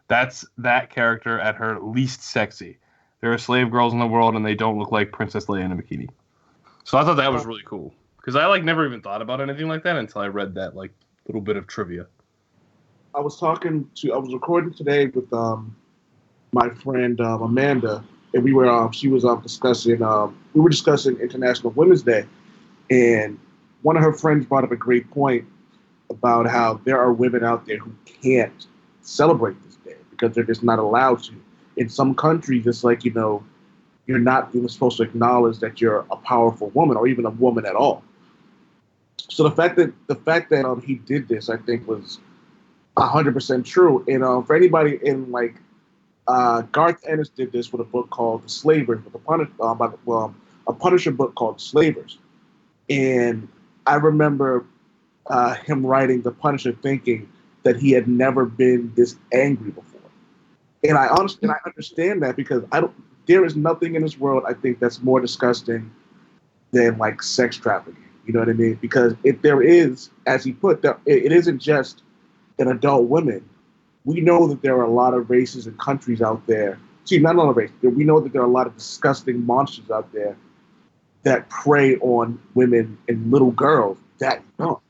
that's that character at her least sexy. There are slave girls in the world and they don't look like Princess Leia in a bikini. So I thought that was really cool. Because I like never even thought about anything like that until I read that like little bit of trivia. I was recording today with my friend Amanda, and we were discussing International Women's Day, and one of her friends brought up a great point about how there are women out there who can't celebrate this day because they're just not allowed to. In some countries, it's like, you're not even supposed to acknowledge that you're a powerful woman or even a woman at all. So the fact that he did this, I think, was 100% true. And for anybody in like Garth Ennis did this with a book called The Slavers, with a Punisher book called The Slavers. And I remember him writing The Punisher thinking that he had never been this angry before. And I understand that because there is nothing in this world I think that's more disgusting than like sex trafficking. You know what I mean? Because if there is, as he put, it isn't just an adult women. We know that there are a lot of races and countries out there. See, not a lot of races. We know that there are a lot of disgusting monsters out there that prey on women and little girls that young.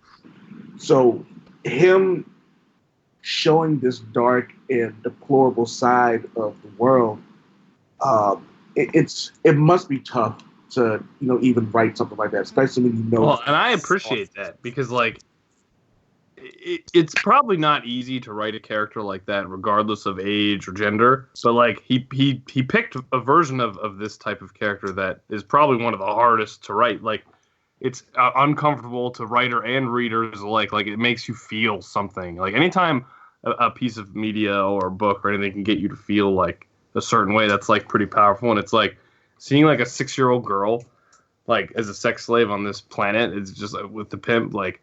So him showing this dark and deplorable side of the world, it must be tough to even write something like that, especially when you know. Well, and I appreciate that because like it's probably not easy to write a character like that, regardless of age or gender. So like he picked a version of this type of character that is probably one of the hardest to write. Like it's uncomfortable to writer and readers alike. Like it makes you feel something. Like anytime a piece of media or a book or anything can get you to feel like a certain way, that's like pretty powerful. And it's like seeing like a 6-year-old girl like as a sex slave on this planet, it's just with the pimp, like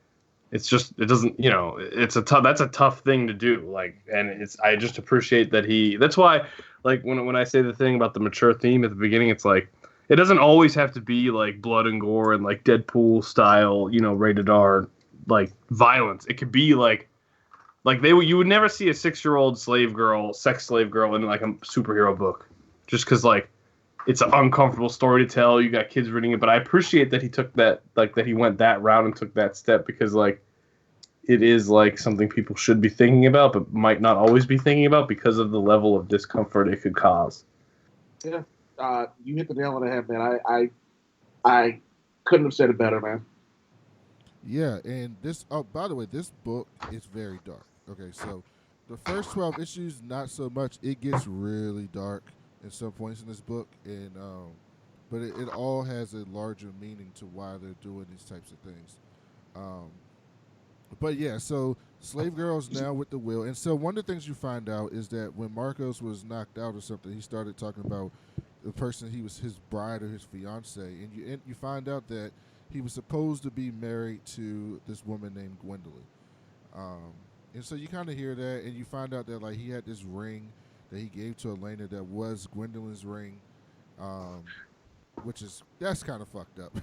it's just, it doesn't, you know, that's a tough thing to do. Like, and I just appreciate that that's why, like, when I say the thing about the mature theme at the beginning, it's like, it doesn't always have to be like blood and gore and like Deadpool style, you know, rated R, like violence. It could be like you would never see a 6-year-old sex slave girl in like a superhero book, just because like it's an uncomfortable story to tell. You got kids reading it, but I appreciate that he took that, like, that he went that route and took that step, because like it is like something people should be thinking about, but might not always be thinking about because of the level of discomfort it could cause. Yeah, you hit the nail on the head, man. I couldn't have said it better, man. Yeah, and this. Oh, by the way, this book is very dark. Okay, so the first 12 issues, not so much. It gets really dark at some points in this book, and but it all has a larger meaning to why they're doing these types of things. But yeah, so Slave Girl's now with the will, and so one of the things you find out is that when Marcos was knocked out or something, he started talking about the person he was, his bride or his fiance, and you find out that he was supposed to be married to this woman named Gwendolyn. And so you kind of hear that, and you find out that like he had this ring that he gave to Elena that was Gwendolyn's ring, that's kind of fucked up.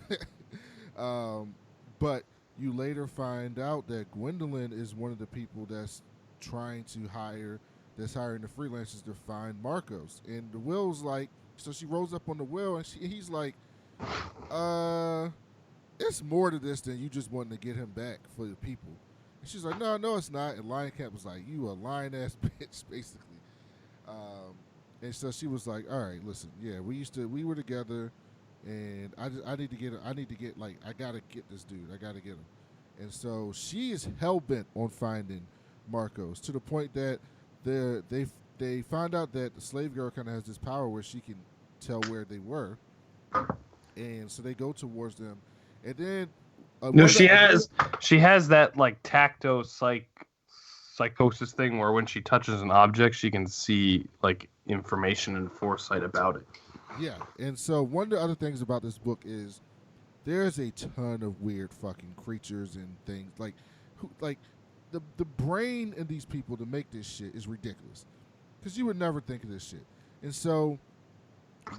But you later find out that Gwendolyn is one of the people that's hiring the freelancers to find Marcos. And the will's like, so she rolls up on the will, and he's like, it's more to this than you just wanting to get him back for the people. And she's like, no, it's not. And Lion Cat was like, you a lying ass bitch, basically. And so she was like, all right, listen, yeah, we were together, and I gotta get this dude. I gotta get him. And so she is hell-bent on finding Marcos, to the point that they find out that the slave girl kind of has this power where she can tell where they were. And so they go towards them. And then she has that like psychosis thing where when she touches an object, she can see like information and foresight about it. Yeah, and so one of the other things about this book is there's a ton of weird fucking creatures and things like the brain in these people to make this shit is ridiculous, because you would never think of this shit. And so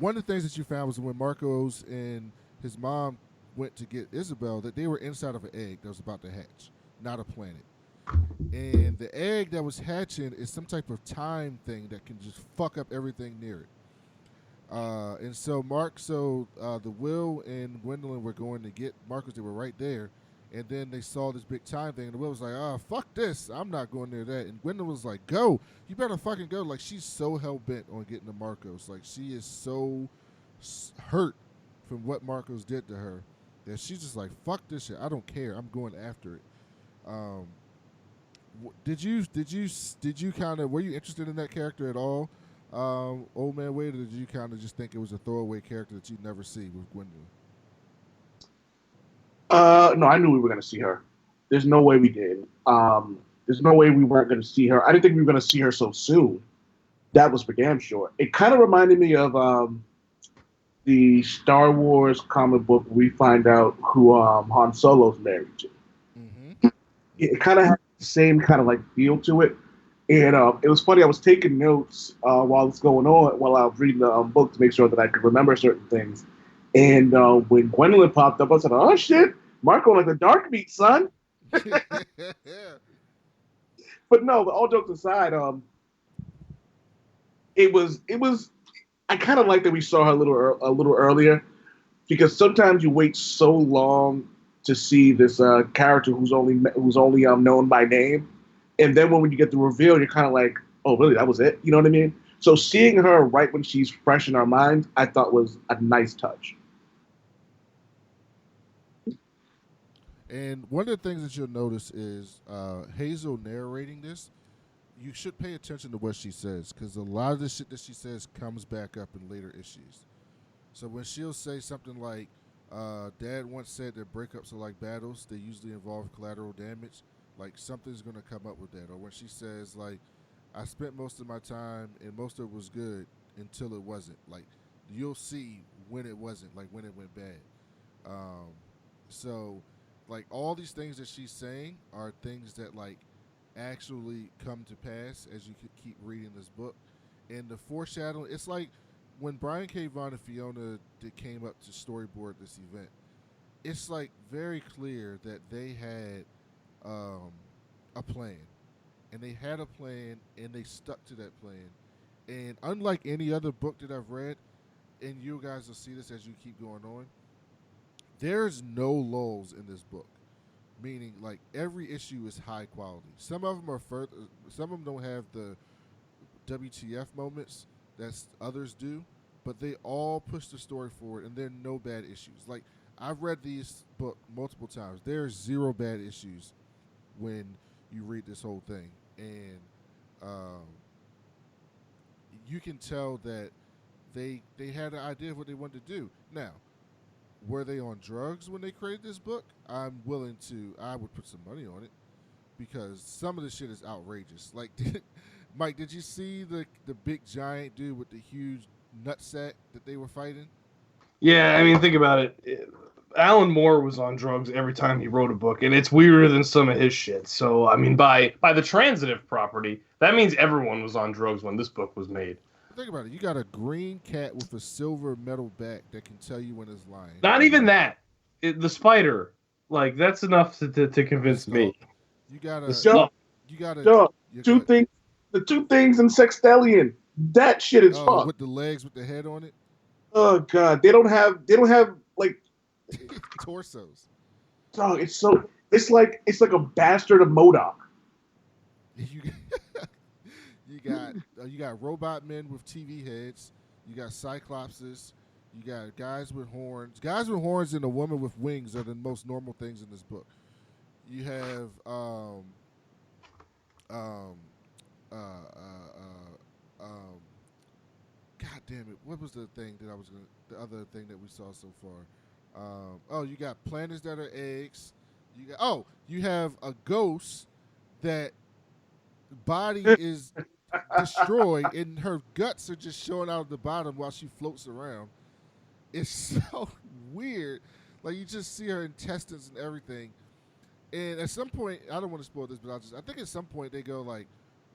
one of the things that you found was when Marcos and his mom went to get Isabel, that they were inside of an egg that was about to hatch, not a planet. And the egg that was hatching is some type of time thing that can just fuck up everything near it. And so the Will and Gwendolyn were going to get Marcos. They were right there. And then they saw this big time thing. And the Will was like, fuck this. I'm not going near that. And Gwendolyn was like, go. You better fucking go. Like, she's so hell-bent on getting to Marcos. Like, she is so hurt from what Marcos did to her that she's just like, fuck this shit. I don't care. I'm going after it. Did you kind of, were you interested in that character at all, Old Man Wade, or did you kind of just think it was a throwaway character that you'd never see with Gwendolyn? No, I knew we were going to see her. There's no way we did. There's no way we weren't going to see her. I didn't think we were going to see her so soon. That was for damn sure. It kind of reminded me of the Star Wars comic book where we find out who Han Solo's married to. Mm-hmm. It kind of had the same kind of like feel to it. And it was funny. I was taking notes while it's going on, while I was reading the book to make sure that I could remember certain things. And when Gwendolyn popped up, I said, "Oh shit, Marko like the dark meat, son." But no, all jokes aside, it was. I kind of like that we saw her a little earlier, because sometimes you wait so long to see this character who's only known by name, and then when you get the reveal, you're kind of like, "Oh, really? That was it?" You know what I mean? So seeing her right when she's fresh in our minds, I thought was a nice touch. And one of the things that you'll notice is Hazel narrating this. You should pay attention to what she says, because a lot of the shit that she says comes back up in later issues. So when she'll say something like, Dad once said that breakups are like battles, they usually involve collateral damage, like something's going to come up with that. Or when she says, like, I spent most of my time and most of it was good until it wasn't. Like, you'll see when it wasn't, like when it went bad. So Like all these things that she's saying are things that like actually come to pass as you keep reading this book. And the foreshadowing, it's like when Brian K. Vaughan and Fiona came up to storyboard this event. It's like very clear that they had a plan, and they had a plan, and they stuck to that plan. And unlike any other book that I've read, and you guys will see this as you keep going on, there's no lulls in this book. Meaning, like every issue is high quality. Some of them are further. Some of them don't have the WTF moments that others do, but they all push the story forward, and there are no bad issues. Like I've read these book multiple times. There's zero bad issues when you read this whole thing, and you can tell that they had an idea of what they wanted to do. Now, were they on drugs when they created this book? I would put some money on it because some of the shit is outrageous. Like, Mike, did you see the big giant dude with the huge nutsack that they were fighting? Yeah, I mean, think about it. Alan Moore was on drugs every time he wrote a book, and it's weirder than some of his shit. So, I mean, by the transitive property, that means everyone was on drugs when this book was made. Think about it. You got a green cat with a silver metal back that can tell you when it's lying. Not even that. The spider, like that's enough to convince me. You got two things. The two things in Sextillion. That shit is fucked. With the legs with the head on it. Oh god, they don't have like torsos. Dog, it's like a bastard of MODOK. You got robot men with TV heads. You got cyclopses. You got guys with horns. Guys with horns and a woman with wings are the most normal things in this book. You have God damn it! What was the thing that the other thing that we saw so far? You got planets that are eggs. You have a ghost that body is destroyed and her guts are just showing out of the bottom while she floats around. It's so weird. Like you just see her intestines and everything. And at some point, I don't want to spoil this, but I think at some point they go like,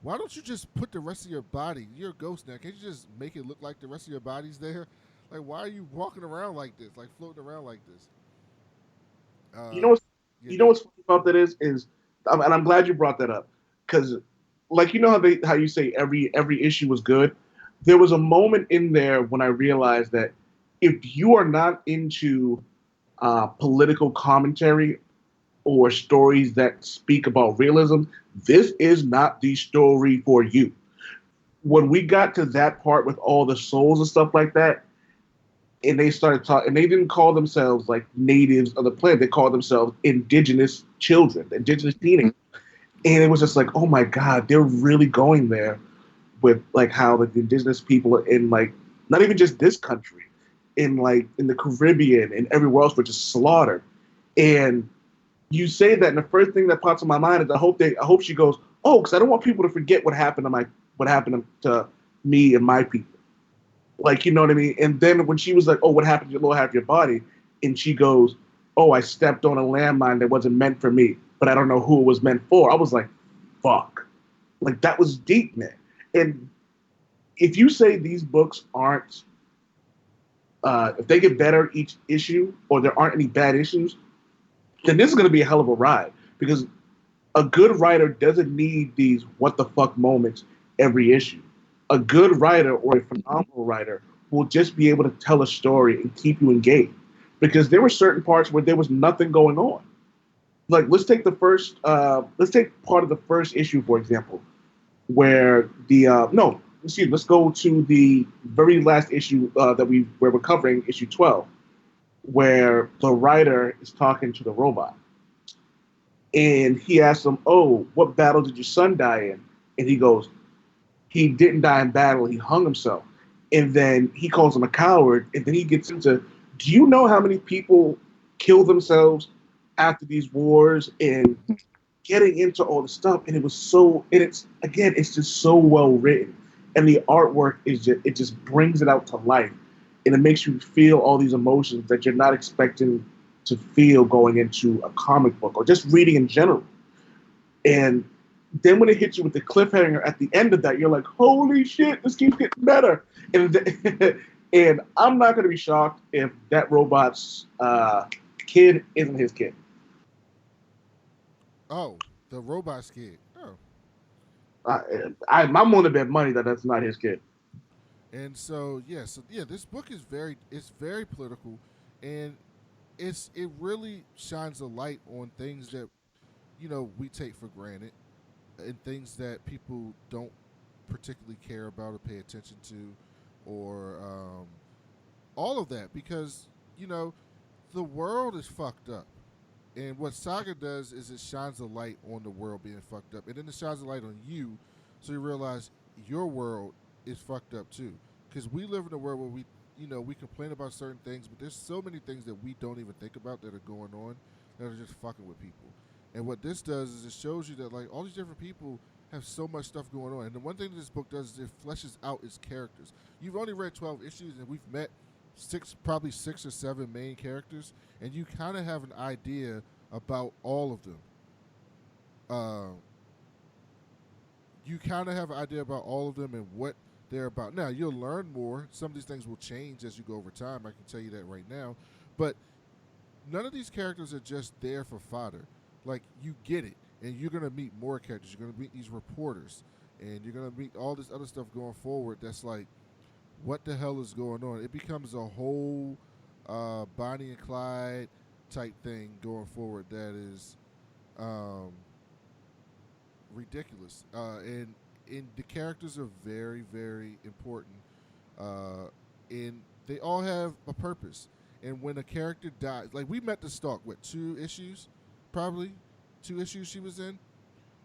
why don't you just put the rest of your body? You're a ghost now. Can't you just make it look like the rest of your body's there? Like, why are you walking around like this? Like floating around like this? You know what's funny about that is, and I'm glad you brought that up, because like you know how you say every issue was good. There was a moment in there when I realized that if you are not into political commentary or stories that speak about realism, this is not the story for you. When we got to that part with all the souls and stuff like that, and they started talking, and they didn't call themselves like natives of the planet, they called themselves indigenous children, indigenous teenagers. And it was just like, oh my God, they're really going there with like how the indigenous people in like, not even just this country, in the Caribbean and everywhere else were just slaughtered. And you say that, and the first thing that pops in my mind is I hope she goes, oh, because I don't want people to forget what happened to me and my people. Like, you know what I mean? And then when she was like, oh, what happened to your lower half of your body? And she goes, oh, I stepped on a landmine that wasn't meant for me, but I don't know who it was meant for. I was like, fuck. Like, that was deep, man. And if you say these books aren't, if they get better each issue, or there aren't any bad issues, then this is going to be a hell of a ride. Because a good writer doesn't need these what the fuck moments every issue. A good writer or a phenomenal writer will just be able to tell a story and keep you engaged. Because there were certain parts where there was nothing going on. Like, let's take part of the first issue, for example, where let's go to the very last issue that we're covering, issue 12, where the writer is talking to the robot. And he asks him, oh, what battle did your son die in? And he goes, he didn't die in battle, he hung himself. And then he calls him a coward, and then he gets into, do you know how many people kill themselves after these wars, and getting into all the stuff? And it's just so well written. And the artwork it just brings it out to life. And it makes you feel all these emotions that you're not expecting to feel going into a comic book or just reading in general. And then when it hits you with the cliffhanger at the end of that, you're like, holy shit, this keeps getting better. And I'm not going to be shocked if that robot's kid isn't his kid. Oh, the robot's kid. Oh. I'm willing to bet money that that's not his kid. And so this book is very political, and it really shines a light on things that we take for granted, and things that people don't particularly care about or pay attention to, or all of that, because the world is fucked up. And what Saga does is it shines a light on the world being fucked up, and then it shines a light on you, so you realize your world is fucked up too. Because we live in a world where we complain about certain things, but there's so many things that we don't even think about that are going on that are just fucking with people. And what this does is it shows you that like all these different people have so much stuff going on. And the one thing that this book does is it fleshes out its characters. You've only read 12 issues, and we've met probably 6 or 7 main characters, and you kind of have an idea about all of them. You kind of have an idea about all of them and what they're about. Now, you'll learn more. Some of these things will change as you go over time. I can tell you that right now. But none of these characters are just there for fodder. Like, you get it, and you're going to meet more characters. You're going to meet these reporters, and you're going to meet all this other stuff going forward that's like, what the hell is going on? It becomes a whole Bonnie and Clyde type thing going forward that is ridiculous. And the characters are very, very important. And they all have a purpose. And when a character dies, like we met the Stalk, 2 issues? Probably 2 issues she was in.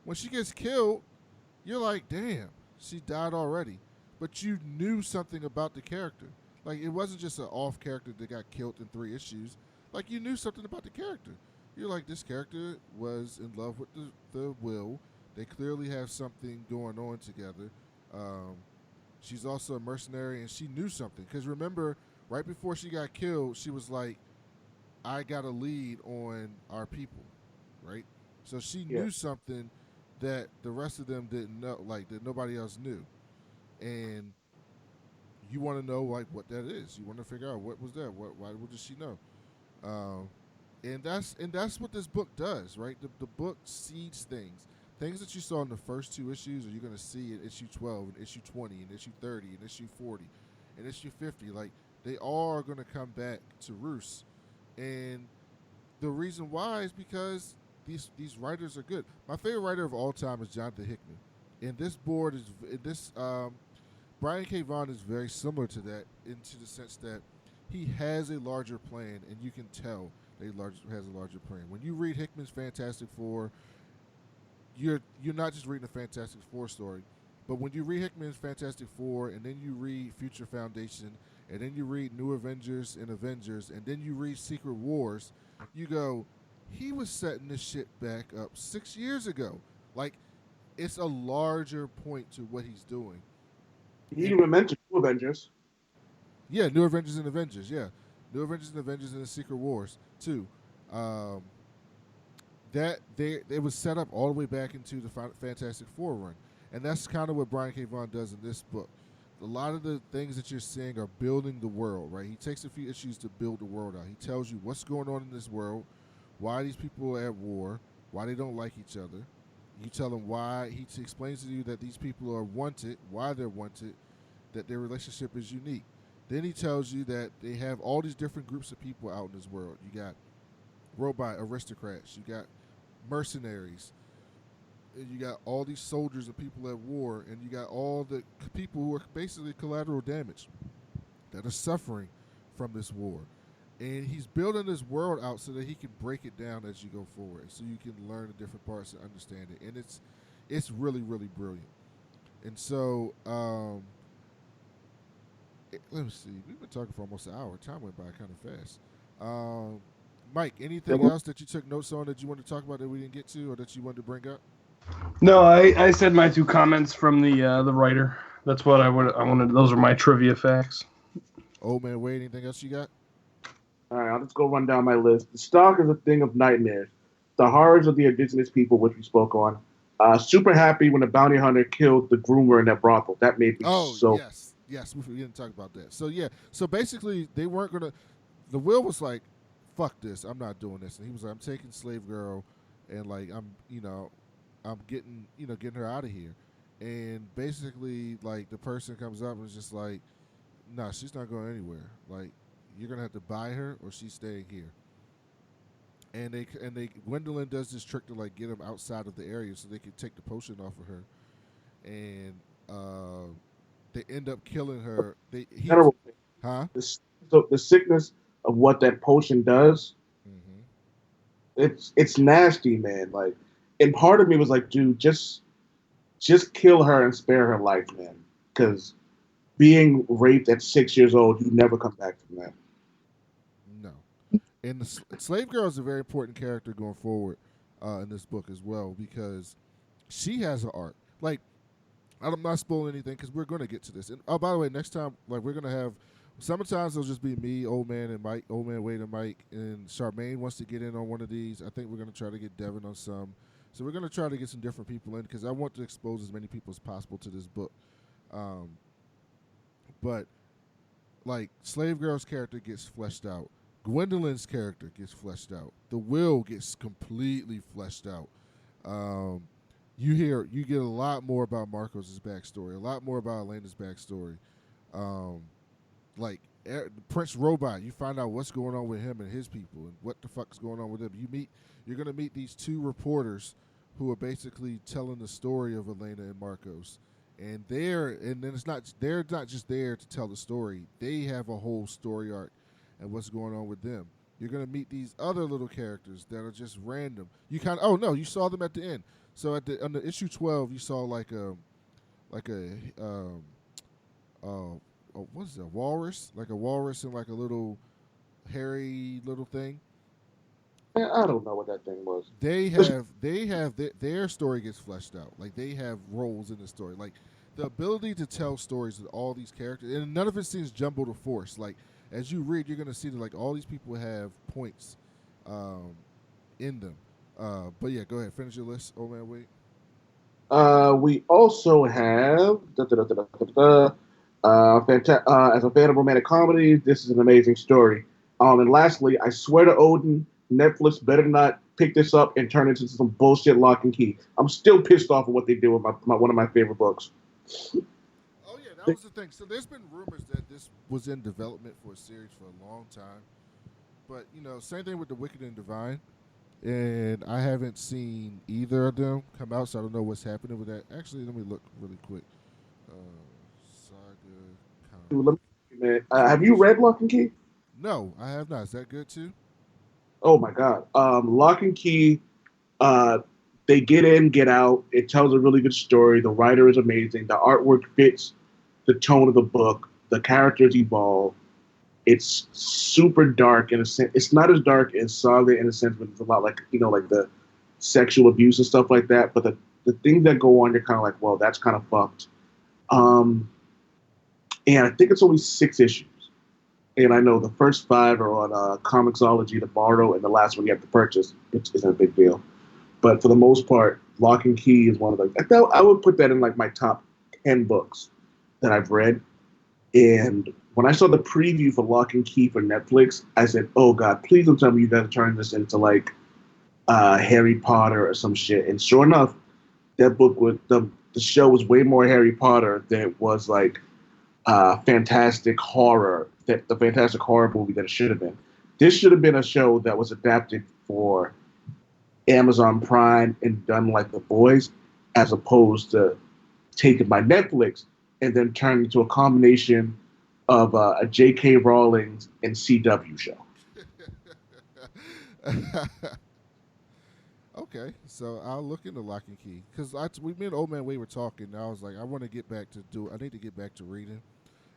When she gets killed, you're like, damn, she died already. But you knew something about the character. Like, it wasn't just an off character that got killed in 3 issues. Like, you knew something about the character. You're like, this character was in love with the Will. They clearly have something going on together. She's also a mercenary, and she knew something. Because remember, right before she got killed, she was like, I got a lead on our people, right? So she knew something that the rest of them didn't know, like, that nobody else knew. And you want to know, like, what that is. You want to figure out what was that. Why did she know? And that's what this book does, right? The book seeds things that you saw in the first 2 issues, or you're going to see in issue 12, and issue 20, and issue 30, and issue 40, and issue 50. Like, they all are going to come back to roost. And the reason why is because these writers are good. My favorite writer of all time is Jonathan Hickman, and Brian K. Vaughan is very similar to that, into the sense that he has a larger plan, and you can tell that he has a larger plan. When you read Hickman's Fantastic Four, you're not just reading a Fantastic Four story, but when you read Hickman's Fantastic Four, and then you read Future Foundation, and then you read New Avengers and Avengers, and then you read Secret Wars, you go, he was setting this shit back up 6 years ago. Like, it's a larger point to what he's doing. He even mentioned New Avengers. Yeah, New Avengers and Avengers, yeah. New Avengers and Avengers and the Secret Wars, too. It was set up all the way back into the Fantastic Four run. And that's kind of what Brian K. Vaughan does in this book. A lot of the things that you're seeing are building the world, right? He takes a few issues to build the world out. He tells you what's going on in this world, why these people are at war, why they don't like each other. You tell him why. He explains to you that these people are wanted, why they're wanted, that their relationship is unique. Then he tells you that they have all these different groups of people out in this world. You got robot aristocrats, you got mercenaries, and you got all these soldiers and people at war, and you got all the people who are basically collateral damage that are suffering from this war. And he's building this world out so that he can break it down as you go forward, so you can learn the different parts and understand it. And it's really, really brilliant. And so, let me see. We've been talking for almost an hour. Time went by kind of fast. Mike, anything else that you took notes on that you wanted to talk about that we didn't get to, or that you wanted to bring up? No, I said my 2 comments from the writer. That's what I wanted. Those are my trivia facts. Oh man, Wade, anything else you got? All right, I'll just go run down my list. The stock is a thing of nightmares. The horrors of the indigenous people, which we spoke on. Super happy when the bounty hunter killed the groomer in that brothel. That made me Oh so. yes, we didn't talk about that. So yeah, so basically they weren't gonna. The Will was like, "Fuck this, I'm not doing this," and he was like, "I'm taking Slave Girl, and like I'm getting her out of here." And basically, like the person comes up and is just like, "Nah, she's not going anywhere. Like you're gonna have to buy her, or she's staying here." And they Gwendolyn does this trick to like get him outside of the area so they can take the potion off of her, and they end up killing her. General, Huh? the sickness of what that potion does, Mm-hmm. it's nasty, man. Like, and part of me was like, dude, just kill her and spare her life, man. Because being raped at 6 years old, you never come back from that. No. And the Slave Girl is a very important character going forward in this book as well because she has an arc. Like, I'm not spoiling anything because we're going to get to this. And oh, by the way, next time, like we're going to have. Sometimes it'll just be me, Old Man, and Mike, Old Man Wade and Mike, and Charmaine wants to get in on one of these. I think we're going to try to get Devin on some. So we're going to try to get some different people in because I want to expose as many people as possible to this book. But like Slave Girl's character gets fleshed out. Gwendolyn's character gets fleshed out. The Will gets completely fleshed out. You get a lot more about Marco's backstory, a lot more about Elena's backstory. Like Prince Robot, you find out what's going on with him and his people and what the fuck's going on with them. You're gonna meet these two reporters who are basically telling the story of Elena and Marcos. And they're not just there to tell the story. They have a whole story arc and what's going on with them. You're gonna meet these other little characters that are just random. You saw them at the end. So on the issue 12, you saw like a what is it, a walrus? Like a walrus and like a little hairy little thing. Man, I don't know what that thing was. Their story gets fleshed out. Like they have roles in the story. Like the ability to tell stories with all these characters, and none of it seems jumbled or forced. Like as you read, you're gonna see that like all these people have points in them. But yeah, go ahead, finish your list. Oh man, wait. We also have as a fan of romantic comedies, this is an amazing story. And lastly, I swear to Odin, Netflix better not pick this up and turn it into some bullshit Lock and Key. I'm still pissed off at what they did with one of my favorite books. Oh yeah, that was the thing. So there's been rumors that this was in development for a series for a long time, but same thing with The Wicked and Divine, and I haven't seen either of them come out, so I don't know what's happening with that. Actually, let me look really quick. Saga. Dude, have you read Lock and Key? No, I have not. Is that good too? Oh my god, Lock and Key. They get in, get out. It tells a really good story. The writer is amazing. The artwork fits the tone of the book. The characters evolve. It's super dark in a sense. It's not as dark as Saga in a sense, but it's a lot like like the sexual abuse and stuff like that. But the things that go on, you're kind of like, well, that's kind of fucked. And I think it's only 6 issues. And I know the first 5 are on Comixology to borrow, and the last one you have to purchase, which isn't a big deal. But for the most part, Lock and Key is one of the. I would put that in like my top 10 books that I've read. And when I saw the preview for Lock and Key for Netflix, I said, "Oh God, please don't tell me you guys are turning this into like Harry Potter or some shit." And sure enough, that book was the show was way more Harry Potter than it was like fantastic horror. That the fantastic horror movie that it should have been. This should have been a show that was adapted for Amazon Prime and done like The Boys, as opposed to taken by Netflix and then turned into a combination of a J.K. Rowling and CW show. Okay, so I'll look into Lock and Key because me and Old Man Wade were talking. And I was like, I want to get back to I need to get back to reading,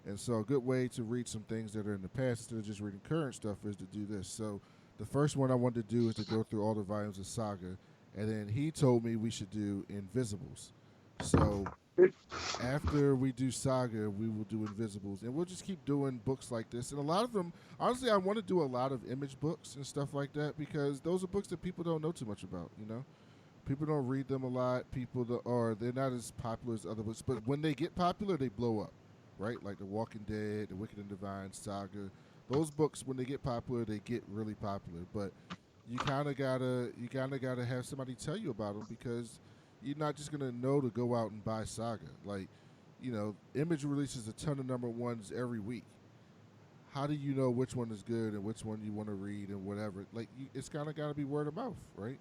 and so a good way to read some things that are in the past instead of just reading current stuff is to do this. So the first one I wanted to do is to go through all the volumes of Saga, and then he told me we should do Invisibles. So after we do Saga, we will do Invisibles, and we'll just keep doing books like this. And a lot of them, honestly, I want to do a lot of Image books and stuff like that because those are books that people don't know too much about. You know, people don't read them a lot. Or they're not as popular as other books, but when they get popular, they blow up, right? Like The Walking Dead, The Wicked and Divine, Saga. Those books, when they get popular, they get really popular. But you kind of gotta have somebody tell you about them because you're not just gonna know to go out and buy Saga. Like, Image releases a ton of number ones every week. How do you know which one is good and which one you want to read and whatever? Like, it's kind of got to be word of mouth, right?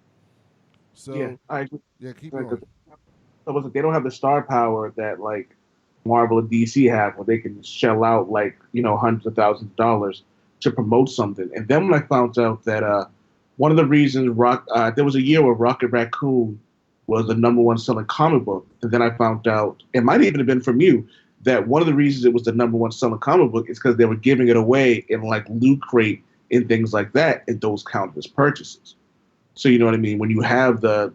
Yeah, So, I agree. yeah, keep Like, going. they don't have the star power that like Marvel and DC have, where they can shell out like hundreds of thousands of dollars to promote something. And then when I found out that one of the reasons there was a year where Rocket Raccoon was the number one selling comic book, and then I found out it might even have been from you that one of the reasons it was the number one selling comic book is because they were giving it away in like Loot Crate and things like that, and those count as purchases. So you know what I mean? When you have the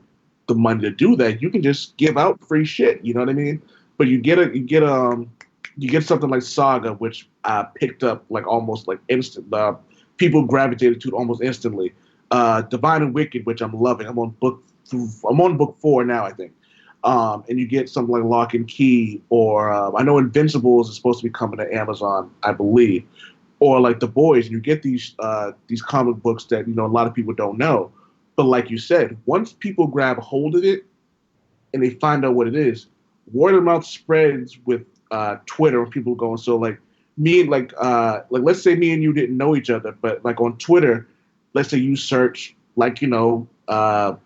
money to do that, you can just give out free shit. You know what I mean? But you get something like Saga, which I picked up like almost like instant. People gravitated to it almost instantly. Divine and Wicked, which I'm loving. I'm on book 4 now, I think. And you get something like Lock and Key, or I know Invincibles is supposed to be coming to Amazon, I believe, or like The Boys. And you get these comic books that a lot of people don't know. But like you said, once people grab hold of it and they find out what it is, word of mouth spreads with Twitter. People going, so like me, like let's say me and you didn't know each other, but like on Twitter, let's say you search like The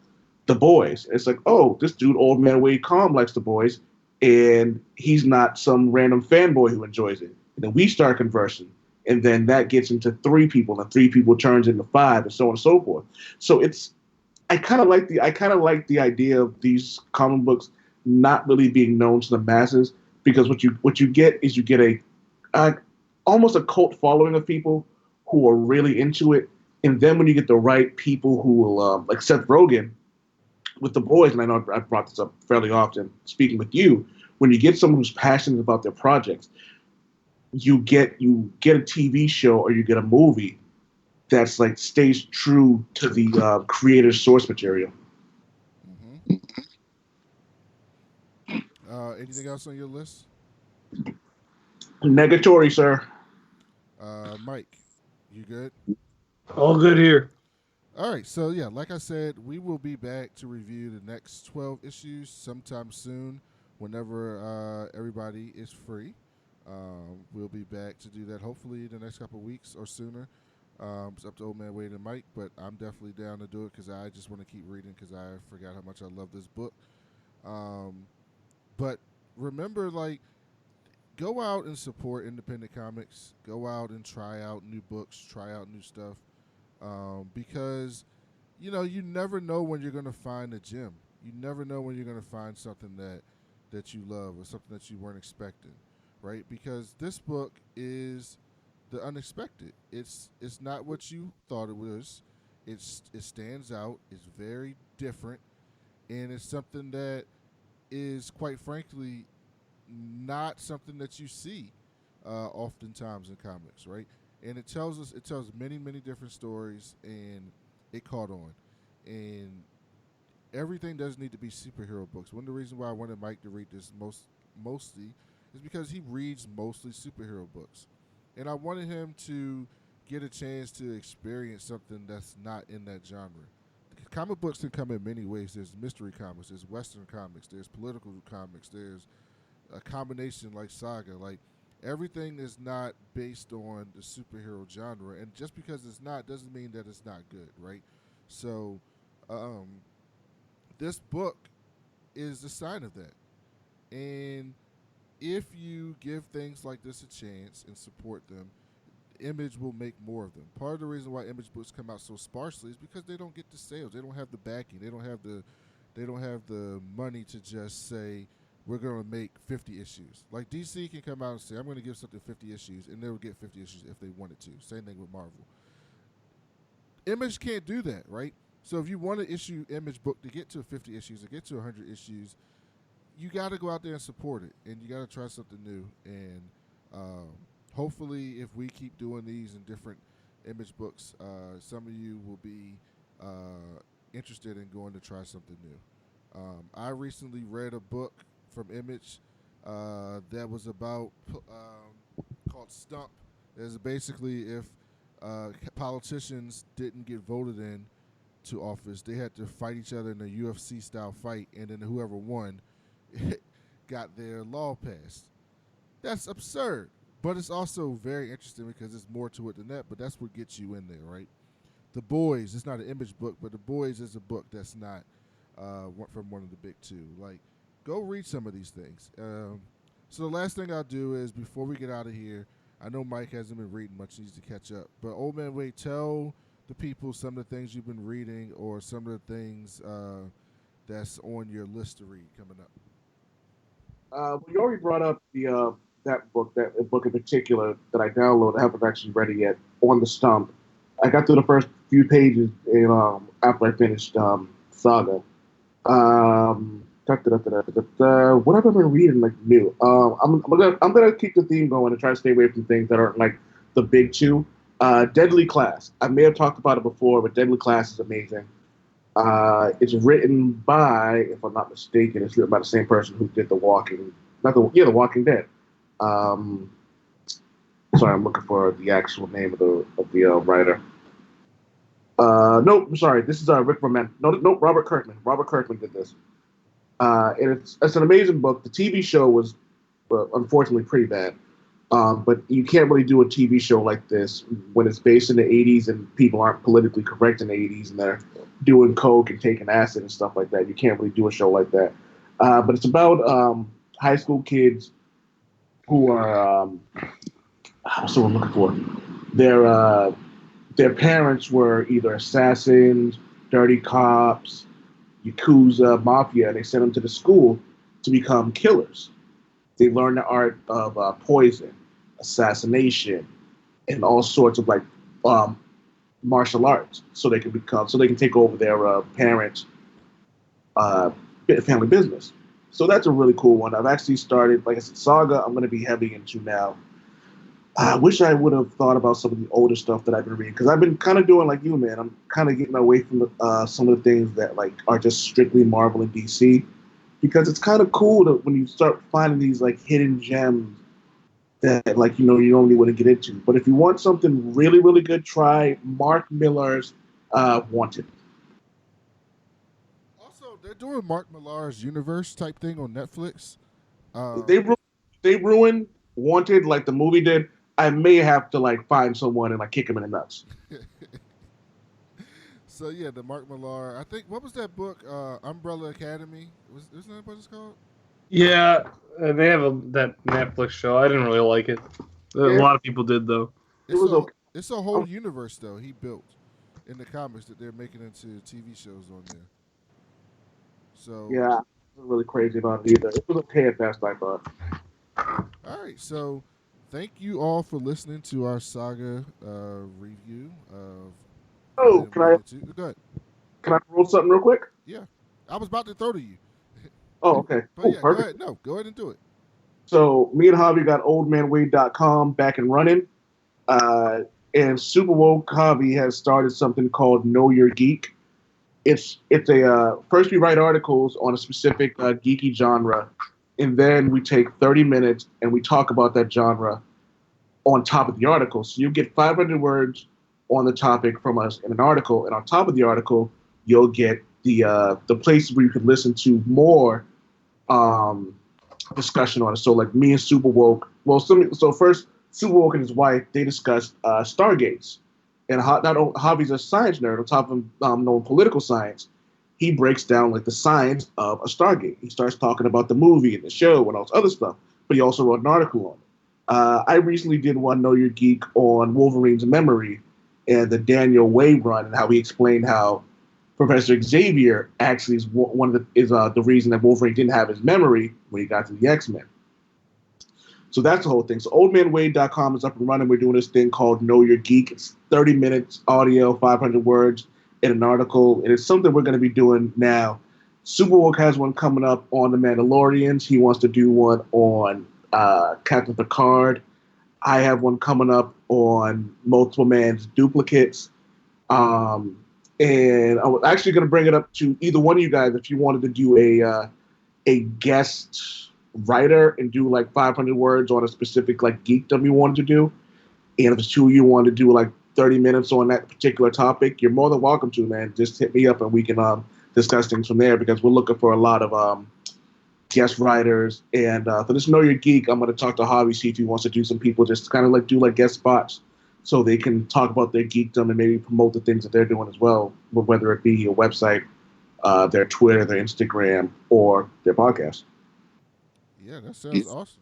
Boys. It's like, oh, this dude, Old Man Wade Calm, likes The Boys, and he's not some random fanboy who enjoys it. And then we start conversing, and then that gets into 3 people, and 3 people turns into 5, and so on and so forth. So I kind of like the idea of these comic books not really being known to the masses, because what you get is you get a almost a cult following of people who are really into it, and then when you get the right people who will like Seth Rogen with The Boys, and I know I've brought this up fairly often speaking with you, when you get someone who's passionate about their projects, you get a TV show or you get a movie that's like stays true to the creator's source material. Mm-hmm. Anything else on your list? Negatory, sir. Mike, you good? All good here. All right, so yeah, like I said, we will be back to review the next 12 issues sometime soon, whenever everybody is free. We'll be back to do that hopefully the next couple of weeks or sooner. It's up to Old Man Wade and Mike, but I'm definitely down to do it because I just want to keep reading because I forgot how much I love this book. But remember, like, go out and support independent comics. Go out and try out new books, try out new stuff. Because, you never know when you're going to find a gem. You never know when you're going to find something that you love or something that you weren't expecting, right? Because this book is the unexpected. It's not what you thought it was. It stands out. It's very different, and it's something that is, quite frankly, not something that you see oftentimes in comics, right? And it tells many, many different stories, and it caught on. And everything doesn't need to be superhero books. One of the reasons why I wanted Mike to read this mostly is because he reads mostly superhero books. And I wanted him to get a chance to experience something that's not in that genre. Comic books can come in many ways. There's mystery comics, there's Western comics, there's political comics, there's a combination like Saga. Like, everything is not based on the superhero genre, and just because it's not doesn't mean that it's not good, right? So, this book is a sign of that. And if you give things like this a chance and support them, Image will make more of them. Part of the reason why Image books come out so sparsely is because they don't get the sales. They don't have the backing. They don't have the money to just say, we're going to make 50 issues. Like, DC can come out and say, I'm going to give something 50 issues, and they will get 50 issues if they wanted to. Same thing with Marvel. Image can't do that, right? So if you want to issue Image book to get to 50 issues or get to 100 issues, you got to go out there and support it, and you got to try something new. And hopefully, if we keep doing these in different image books, some of you will be interested in going to try something new. I recently read a book from Image that was about called Stump. It's basically if politicians didn't get voted in to office, they had to fight each other in a UFC style fight, and then whoever won got their law passed. That's absurd, but it's also very interesting because there's more to it than that. But that's what gets you in there, right? The Boys. It's not an Image book, but The Boys is a book that's not from one of the big two. Like, go read some of these things. So the last thing I'll do is, before we get out of here, I know Mike hasn't been reading much, needs to catch up. But Old Man Wade, tell the people some of the things you've been reading, or some of the things that's on your list to read coming up. You already brought up that book in particular that I downloaded. I haven't actually read it yet. On the Stump, I got through the first few pages after I finished Saga. What have I been reading like new? I'm gonna keep the theme going and try to stay away from things that aren't like the big two. Deadly Class. I may have talked about it before, but Deadly Class is amazing. It's written by, if I'm not mistaken, it's written by the same person who did The Walking Dead. Sorry, I'm looking for the actual name of the writer. Nope, I'm sorry. This is Rick Remender. No, Robert Kirkman. Robert Kirkman did this. And it's an amazing book. The TV show was unfortunately pretty bad. But you can't really do a TV show like this when it's based in the 80s and people aren't politically correct in the 80s and they're doing coke and taking acid and stuff like that. You can't really do a show like that. But it's about high school kids who are what's the word I'm looking for? Their parents were either assassins, dirty cops, Yakuza, mafia, and they sent them to the school to become killers. They learn the art of poison, assassination, and all sorts of martial arts, so they can take over their parents' family business. So that's a really cool one. I've actually started, like I said, Saga. I'm going to be heavy into now. I wish I would have thought about some of the older stuff that I've been reading, because I've been kind of doing like you, man. I'm kind of getting away from some of the things that like are just strictly Marvel and DC. Because it's kind of cool when you start finding these like hidden gems that you normally wouldn't get into. But if you want something really, really good, try Mark Millar's Wanted. Also, they're doing Mark Millar's universe type thing on Netflix. They ruined Wanted like the movie did. I may have to find someone and kick him in the nuts. So yeah, the Mark Millar. I think, what was that book? Umbrella Academy. Isn't that what it's called? Yeah, they have that Netflix show. I didn't really like it. A lot of people did though. It's a whole universe though he built in the comics that they're making into TV shows on there. So yeah, I wasn't really crazy about it either. It was okay at best, I thought. All right, so thank you all for listening to our Saga review of. Oh, go ahead. Can I roll something real quick? Yeah, I was about to throw to you. Oh, okay. But yeah, perfect. Go ahead and do it. So me and Javi got oldmanwade.com back and running. And Super Woke Javi has started something called Know Your Geek. It's a first we write articles on a specific geeky genre, and then we take 30 minutes and we talk about that genre on top of the article. So you get 500 words on the topic from us in an article, and on top of the article, you'll get the places where you can listen to more discussion on it. So like me and Super Woke. So first, Super Woke and his wife, they discussed Stargates. And Javi's a science nerd on top of knowing political science. He breaks down the science of a Stargate. He starts talking about the movie and the show and all this other stuff. But he also wrote an article on it. I recently did one, Know Your Geek, on Wolverine's memory and the Daniel Way run, and how he explained how Professor Xavier actually is the reason that Wolverine didn't have his memory when he got to the X-Men. So that's the whole thing. So oldmanwade.com is up and running. We're doing this thing called Know Your Geek. It's 30 minutes audio, 500 words in an article, and it's something we're going to be doing now Superwoke has one coming up on The Mandalorians. He wants to do one on Captain Picard. I have one coming up on Multiple Man's Duplicates. And I was actually going to bring it up to either one of you guys if you wanted to do a guest writer and do like 500 words on a specific like geekdom you wanted to do. And if it's two of you want to do like 30 minutes on that particular topic, you're more than welcome to, man. Just hit me up and we can discuss things from there because we're looking for a lot of guest writers. And for this Know Your Geek, I'm going to talk to Harvey, see if he wants to do some people just kind of like do like guest spots so they can talk about their geekdom and maybe promote the things that they're doing as well, whether it be a website, their Twitter, their Instagram, or their podcast. Yeah, that sounds awesome.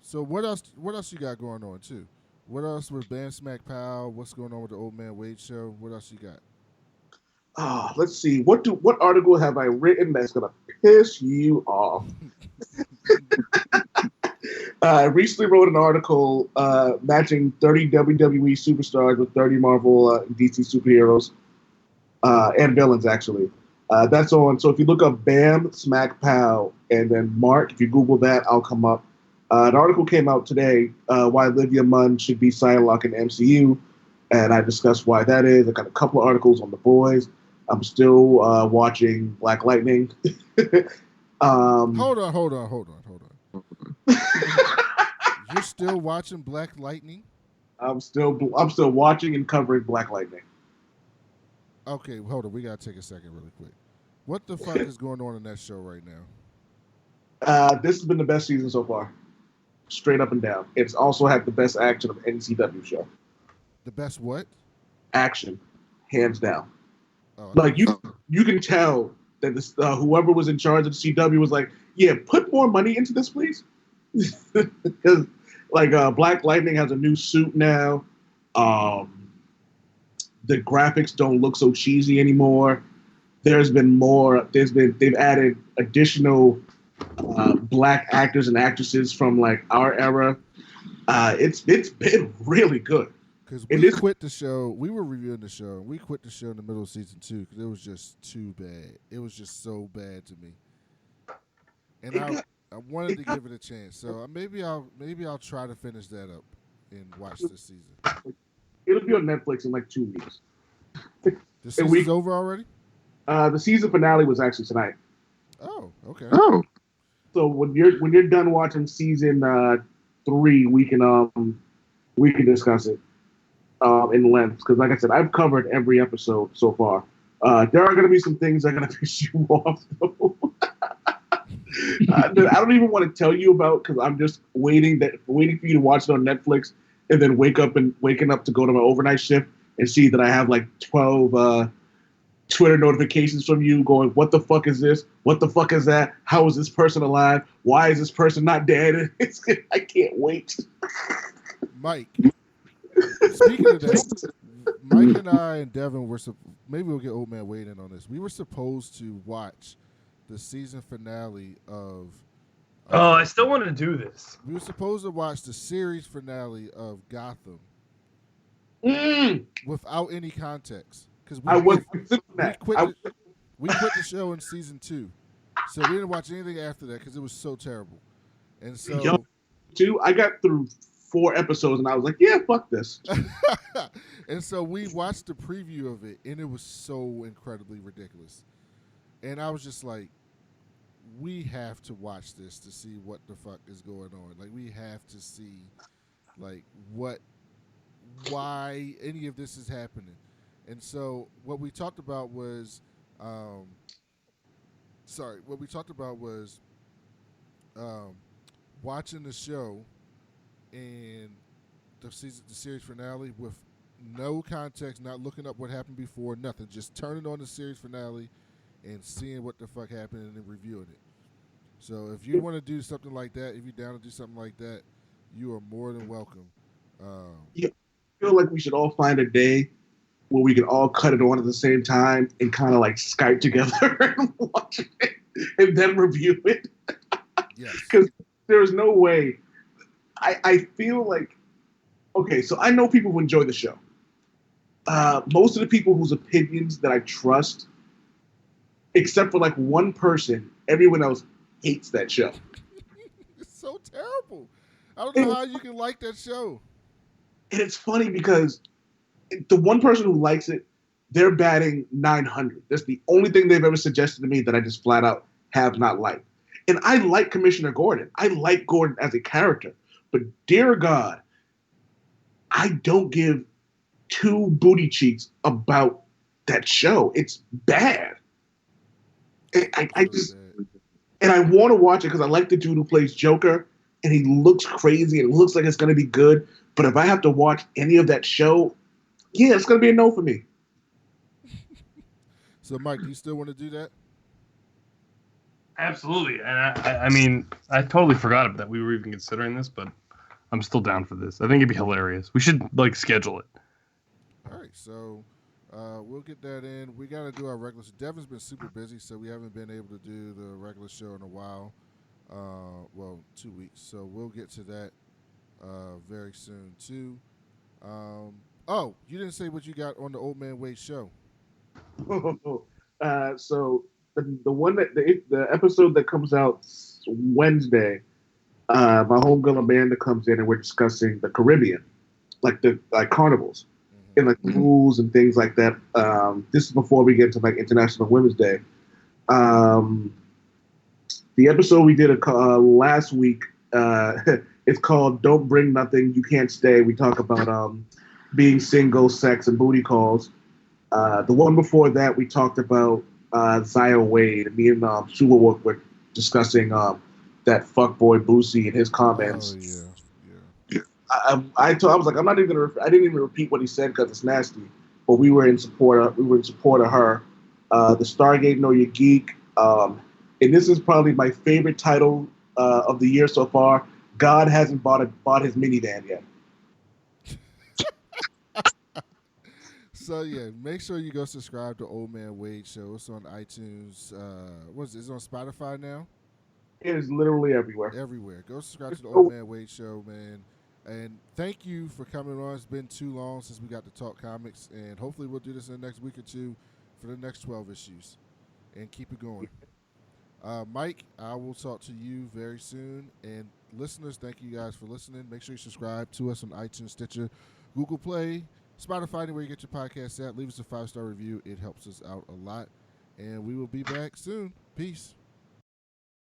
So what else you got going on too? What else with Bam Smack Pow? What's going on with the Old Man Wade show? What else you got? Let's see. What article have I written that's gonna piss you off? I recently wrote an article matching 30 WWE superstars with 30 Marvel and DC superheroes and villains, actually. That's on. So if you look up Bam Smack Pow and then Mark, if you Google that, I'll come up. An article came out today why Olivia Munn should be Psylocke in the MCU, and I discussed why that is. I got a couple of articles on The Boys. I'm still watching Black Lightning. Hold on. You're still watching Black Lightning? I'm still watching and covering Black Lightning. Okay, hold on. We gotta take a second, really quick. What the fuck is going on in that show right now? This has been the best season so far, straight up and down. It's also had the best action of any CW show. The best what? Action, hands down. Oh, like you can tell that this whoever was in charge of the CW was like, yeah, put more money into this, please. Because Black Lightning has a new suit now. The graphics don't look so cheesy anymore. They've added additional black actors and actresses from like our era. It's been really good. Because we quit the show. We were reviewing the show. And we quit the show in the middle of season 2 because it was just too bad. It was just so bad to me. And I wanted to give it a chance. So maybe I'll try to finish that up and watch this season. It'll be on Netflix in like 2 weeks. The season's over already? The season finale was actually tonight. Oh, okay. Oh. So when you're done watching season 3, we can discuss it in length. Because like I said, I've covered every episode so far. There are going to be some things that are going to piss you off, though. I don't even want to tell you about because I'm just waiting for you to watch it on Netflix and then waking up to go to my overnight shift and see that I have like 12 Twitter notifications from you going, what the fuck is this? What the fuck is that? How is this person alive? Why is this person not dead? I can't wait. Mike, speaking of that, Mike and I and Devin maybe we'll get Old Man Wade in on this. We were supposed to watch the season finale of. I still want to do this. We were supposed to watch the series finale of Gotham without any context because we quit the show in season 2, so we didn't watch anything after that because it was so terrible. And so, I got through 4 episodes and I was like, yeah, fuck this. And so we watched the preview of it, and it was so incredibly ridiculous. And I was just like, we have to watch this to see what the fuck is going on. Like, we have to see, like, why any of this is happening. And so what we talked about was, watching the show and the series finale with no context, not looking up what happened before, nothing. Just turning on the series finale and seeing what the fuck happened and then reviewing it. So if you want to do something like that, if you're down to do something like that, you are more than welcome. I feel like we should all find a day where we can all cut it on at the same time and kind of like Skype together and watch it and then review it. Yes. Because there's no way. I feel like, okay, so I know people who enjoy the show. Most of the people whose opinions that I trust except for like one person. Everyone else hates that show. It's so terrible. I don't know how you can like that show. And it's funny because the one person who likes it, they're batting 900. That's the only thing they've ever suggested to me that I just flat out have not liked. And I like Commissioner Gordon. I like Gordon as a character. But dear God, I don't give two booty cheeks about that show. It's bad. I just, and I want to watch it because I like the dude who plays Joker, and he looks crazy and it looks like it's going to be good. But if I have to watch any of that show, yeah, it's going to be a no for me. So, Mike, do you still want to do that? Absolutely. And I mean, I totally forgot that we were even considering this, but I'm still down for this. I think it'd be hilarious. We should like schedule it. All right, so we'll get that in. We got to do our regular show. Devin's been super busy, so we haven't been able to do the regular show in a while. Well, 2 weeks. So we'll get to that very soon, too. Oh, you didn't say what you got on the Old Man Wade show. So the one that the episode that comes out Wednesday, my homegirl Amanda comes in and we're discussing the Caribbean, like carnivals, and like rules and things like that. This is before we get to like International Women's Day. The episode we did last week, it's called "Don't Bring Nothing, You Can't Stay." We talk about being single, sex, and booty calls. The one before that, we talked about Zaya Wade. Me and Sugarwook were discussing that fuckboy Boosie and his comments. Oh, yeah. I was like, I didn't even repeat what he said because it's nasty. But we were in support of her. The Stargate Know Your Geek. And this is probably my favorite title of the year so far. God hasn't bought his minivan yet. So yeah, make sure you go subscribe to Old Man Wade Show. It's on iTunes. It's on Spotify now? It is literally everywhere. Everywhere. Go subscribe to the Old Man Wade Show, man. And thank you for coming on. It's been too long since we got to talk comics, and hopefully we'll do this in the next week or two for the next 12 issues, and keep it going. Mike, I will talk to you very soon. And listeners, thank you guys for listening. Make sure you subscribe to us on iTunes, Stitcher, Google Play, Spotify, anywhere you get your podcasts at. Leave us a 5-star review. It helps us out a lot. And we will be back soon. Peace.